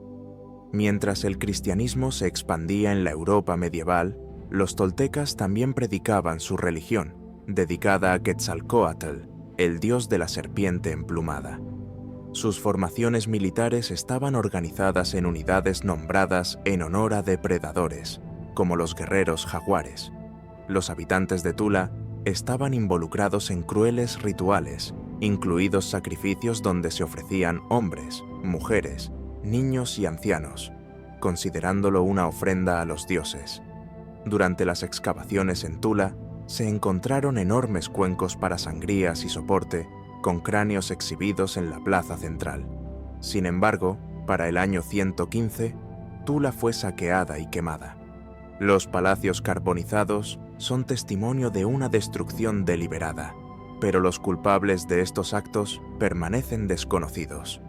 Mientras el cristianismo se expandía en la Europa medieval, los toltecas también predicaban su religión, dedicada a Quetzalcóatl, el dios de la serpiente emplumada. Sus formaciones militares estaban organizadas en unidades nombradas en honor a depredadores, como los guerreros jaguares. Los habitantes de Tula estaban involucrados en crueles rituales, incluidos sacrificios donde se ofrecían hombres, mujeres, niños y ancianos, considerándolo una ofrenda a los dioses. Durante las excavaciones en Tula, se encontraron enormes cuencos para sangrías y soporte, con cráneos exhibidos en la plaza central. Sin embargo, para el año 115, Tula fue saqueada y quemada. Los palacios carbonizados son testimonio de una destrucción deliberada. pero los culpables de estos actos permanecen desconocidos.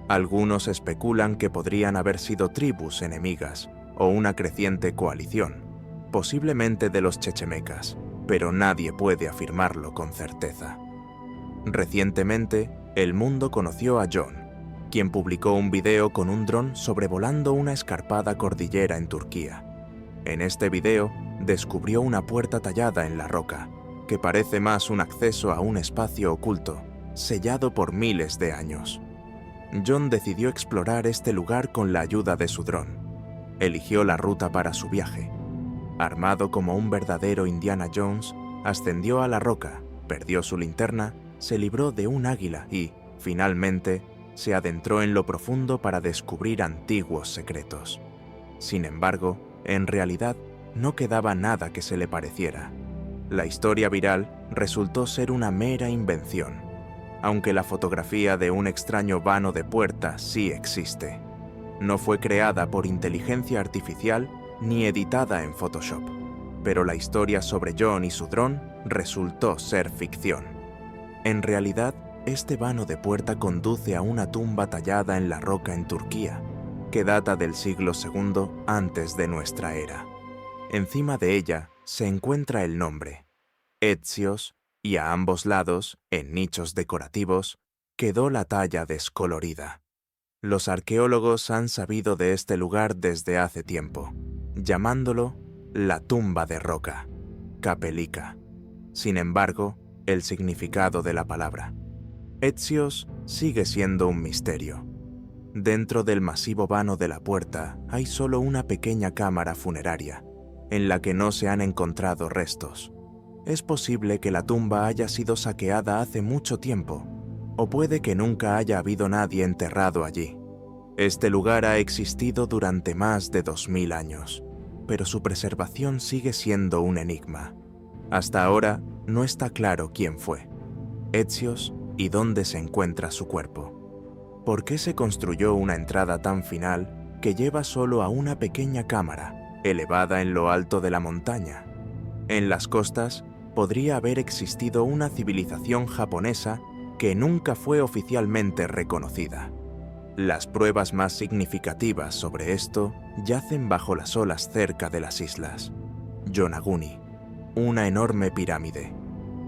Algunos especulan que podrían haber sido tribus enemigas o una creciente coalición, posiblemente de los chechemecas, pero nadie puede afirmarlo con certeza. Recientemente, el mundo conoció a John, quien publicó un video con un dron sobrevolando una escarpada cordillera en Turquía. En este video, descubrió una puerta tallada en la roca, que parece más un acceso a un espacio oculto, sellado por miles de años. John decidió explorar este lugar con la ayuda de su dron. Eligió la ruta para su viaje. Armado como un verdadero Indiana Jones, ascendió a la roca, perdió su linterna, se libró de un águila y, finalmente, se adentró en lo profundo para descubrir antiguos secretos. Sin embargo, en realidad, no quedaba nada que se le pareciera. La historia viral resultó ser una mera invención, aunque la fotografía de un extraño vano de puerta sí existe. No fue creada por inteligencia artificial ni editada en Photoshop, pero la historia sobre John y su dron resultó ser ficción. En realidad, este vano de puerta conduce a una tumba tallada en la roca en Turquía, que data del siglo II antes de nuestra era. Encima de ella se encuentra el nombre, Etzios, y a ambos lados, en nichos decorativos, quedó la talla descolorida. Los arqueólogos han sabido de este lugar desde hace tiempo, llamándolo la tumba de roca, Kapelica. Sin embargo, el significado de la palabra Etzios sigue siendo un misterio. Dentro del masivo vano de la puerta hay solo una pequeña cámara funeraria, en la que no se han encontrado restos. Es posible que la tumba haya sido saqueada hace mucho tiempo, o puede que nunca haya habido nadie enterrado allí. Este lugar ha existido durante más de 2000 años, pero su preservación sigue siendo un enigma. Hasta ahora no está claro quién fue Etzios y dónde se encuentra su cuerpo. ¿Por qué se construyó una entrada tan final que lleva solo a una pequeña cámara, elevada en lo alto de la montaña? En las costas podría haber existido una civilización japonesa que nunca fue oficialmente reconocida. Las pruebas más significativas sobre esto yacen bajo las olas cerca de las islas. Yonaguni, una enorme pirámide.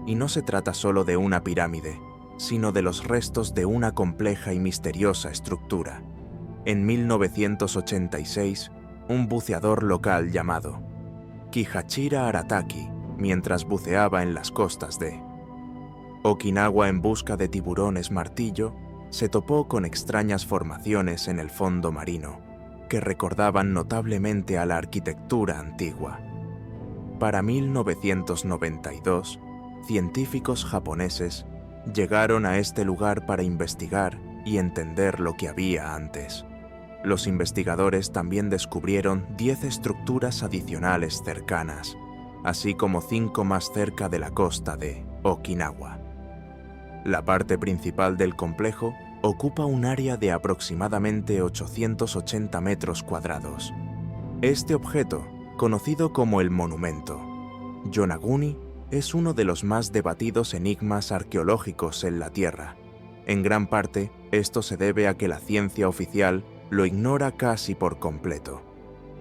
Y no se trata solo de una pirámide, sino de los restos de una compleja y misteriosa estructura. En 1986, un buceador local llamado Kihachira Arataki, mientras buceaba en las costas de Okinawa en busca de tiburones martillo, se topó con extrañas formaciones en el fondo marino, que recordaban notablemente a la arquitectura antigua. Para 1992, científicos japoneses llegaron a este lugar para investigar y entender lo que había antes. Los investigadores también descubrieron 10 estructuras adicionales cercanas, así como 5 más cerca de la costa de Okinawa. La parte principal del complejo ocupa un área de aproximadamente 880 metros cuadrados. Este objeto, conocido como el monumento Yonaguni, es uno de los más debatidos enigmas arqueológicos en la Tierra. En gran parte, esto se debe a que la ciencia oficial lo ignora casi por completo.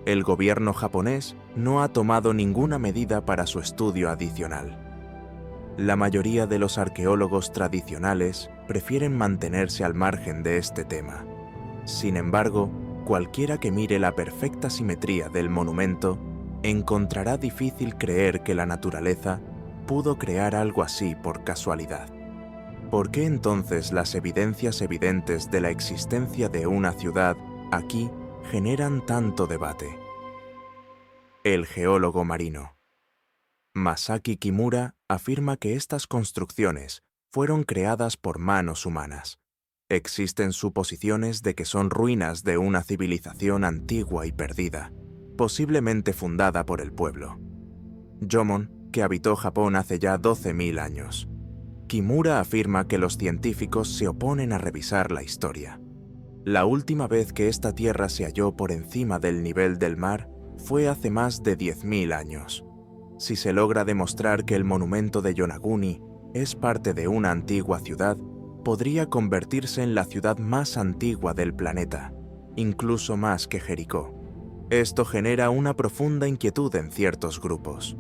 El gobierno japonés no ha tomado ninguna medida para su estudio adicional. La mayoría de los arqueólogos tradicionales prefieren mantenerse al margen de este tema. Sin embargo, cualquiera que mire la perfecta simetría del monumento encontrará difícil creer que la naturaleza pudo crear algo así por casualidad. ¿Por qué entonces las evidencias evidentes de la existencia de una ciudad aquí generan tanto debate? El geólogo marino Masaki Kimura afirma que estas construcciones fueron creadas por manos humanas. Existen suposiciones de que son ruinas de una civilización antigua y perdida, posiblemente fundada por el pueblo Jomon, que habitó Japón hace ya 12.000 años. Kimura afirma que los científicos se oponen a revisar la historia. La última vez que esta tierra se halló por encima del nivel del mar fue hace más de 10.000 años. Si se logra demostrar que el monumento de Yonaguni es parte de una antigua ciudad, podría convertirse en la ciudad más antigua del planeta, incluso más que Jericó. Esto genera una profunda inquietud en ciertos grupos.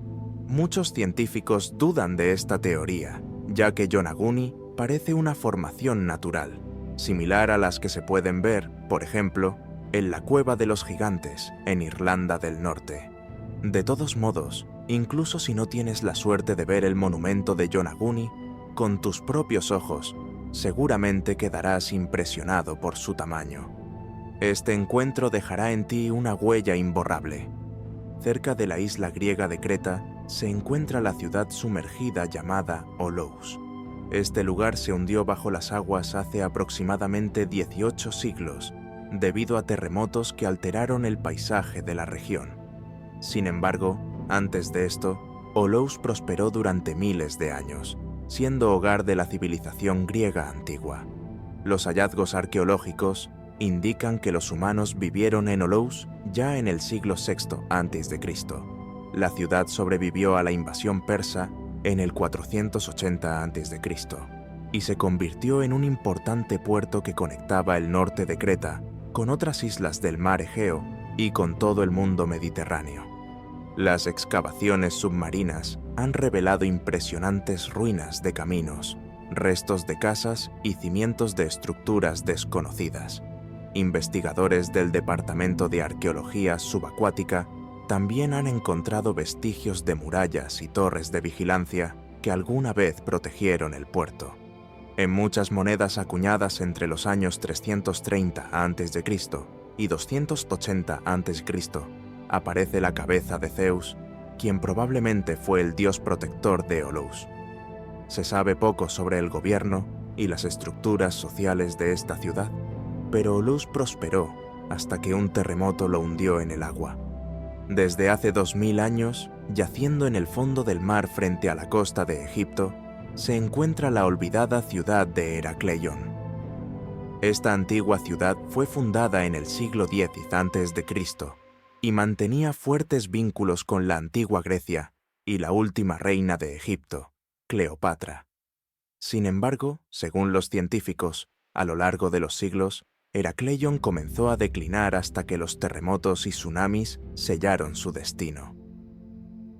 Muchos científicos dudan de esta teoría, ya que Yonaguni parece una formación natural, similar a las que se pueden ver, por ejemplo, en la Cueva de los Gigantes, en Irlanda del Norte. De todos modos, incluso si no tienes la suerte de ver el monumento de Yonaguni, con tus propios ojos, seguramente quedarás impresionado por su tamaño. Este encuentro dejará en ti una huella imborrable. Cerca de la isla griega de Creta se encuentra la ciudad sumergida llamada Olous. Este lugar se hundió bajo las aguas hace aproximadamente 18 siglos, debido a terremotos que alteraron el paisaje de la región. Sin embargo, antes de esto, Olous prosperó durante miles de años, siendo hogar de la civilización griega antigua. Los hallazgos arqueológicos indican que los humanos vivieron en Olous ya en el siglo VI a.C. La ciudad sobrevivió a la invasión persa en el 480 a.C. y se convirtió en un importante puerto que conectaba el norte de Creta con otras islas del mar Egeo y con todo el mundo mediterráneo. Las excavaciones submarinas han revelado impresionantes ruinas de caminos, restos de casas y cimientos de estructuras desconocidas. Investigadores del Departamento de Arqueología Subacuática también han encontrado vestigios de murallas y torres de vigilancia que alguna vez protegieron el puerto. En muchas monedas acuñadas entre los años 330 a.C. y 280 a.C. aparece la cabeza de Zeus, quien probablemente fue el dios protector de Olous. Se sabe poco sobre el gobierno y las estructuras sociales de esta ciudad, pero Olous prosperó hasta que un terremoto lo hundió en el agua. Desde hace 2000 años, yaciendo en el fondo del mar frente a la costa de Egipto, se encuentra la olvidada ciudad de Heracleion. Esta antigua ciudad fue fundada en el siglo X a.C. y mantenía fuertes vínculos con la antigua Grecia y la última reina de Egipto, Cleopatra. Sin embargo, según los científicos, a lo largo de los siglos, Heracleion comenzó a declinar hasta que los terremotos y tsunamis sellaron su destino.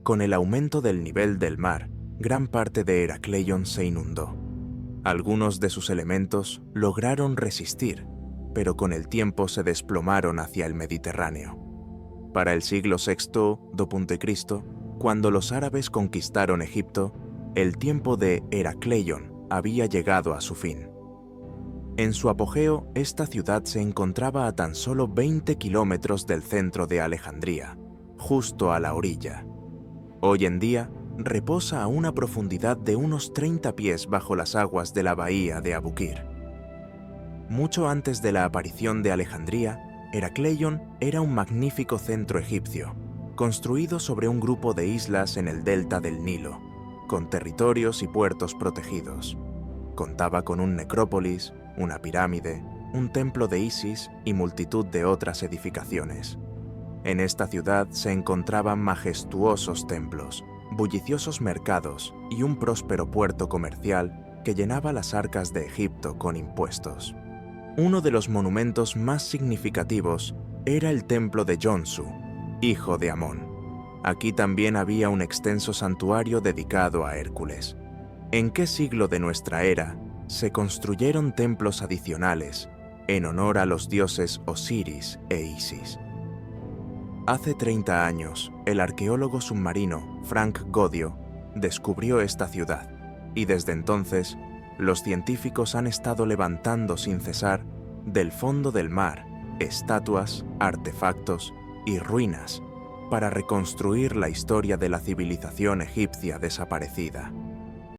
Con el aumento del nivel del mar, gran parte de Heracleion se inundó. Algunos de sus elementos lograron resistir, pero con el tiempo se desplomaron hacia el Mediterráneo. Para el siglo VI d.C., cuando los árabes conquistaron Egipto, el tiempo de Heracleion había llegado a su fin. En su apogeo, esta ciudad se encontraba a tan solo 20 kilómetros del centro de Alejandría, justo a la orilla. Hoy en día, reposa a una profundidad de unos 30 pies bajo las aguas de la bahía de Abukir. Mucho antes de la aparición de Alejandría, Heracleion era un magnífico centro egipcio, construido sobre un grupo de islas en el delta del Nilo, con territorios y puertos protegidos. Contaba con un necrópolis, una pirámide, un templo de Isis y multitud de otras edificaciones. En esta ciudad se encontraban majestuosos templos, bulliciosos mercados y un próspero puerto comercial que llenaba las arcas de Egipto con impuestos. Uno de los monumentos más significativos era el templo de Yonsu, hijo de Amón. Aquí también había un extenso santuario dedicado a Hércules. ¿En qué siglo de nuestra era se construyeron templos adicionales en honor a los dioses Osiris e Isis? Hace 30 años, el arqueólogo submarino Frank Godio descubrió esta ciudad, y desde entonces, los científicos han estado levantando sin cesar del fondo del mar estatuas, artefactos y ruinas para reconstruir la historia de la civilización egipcia desaparecida.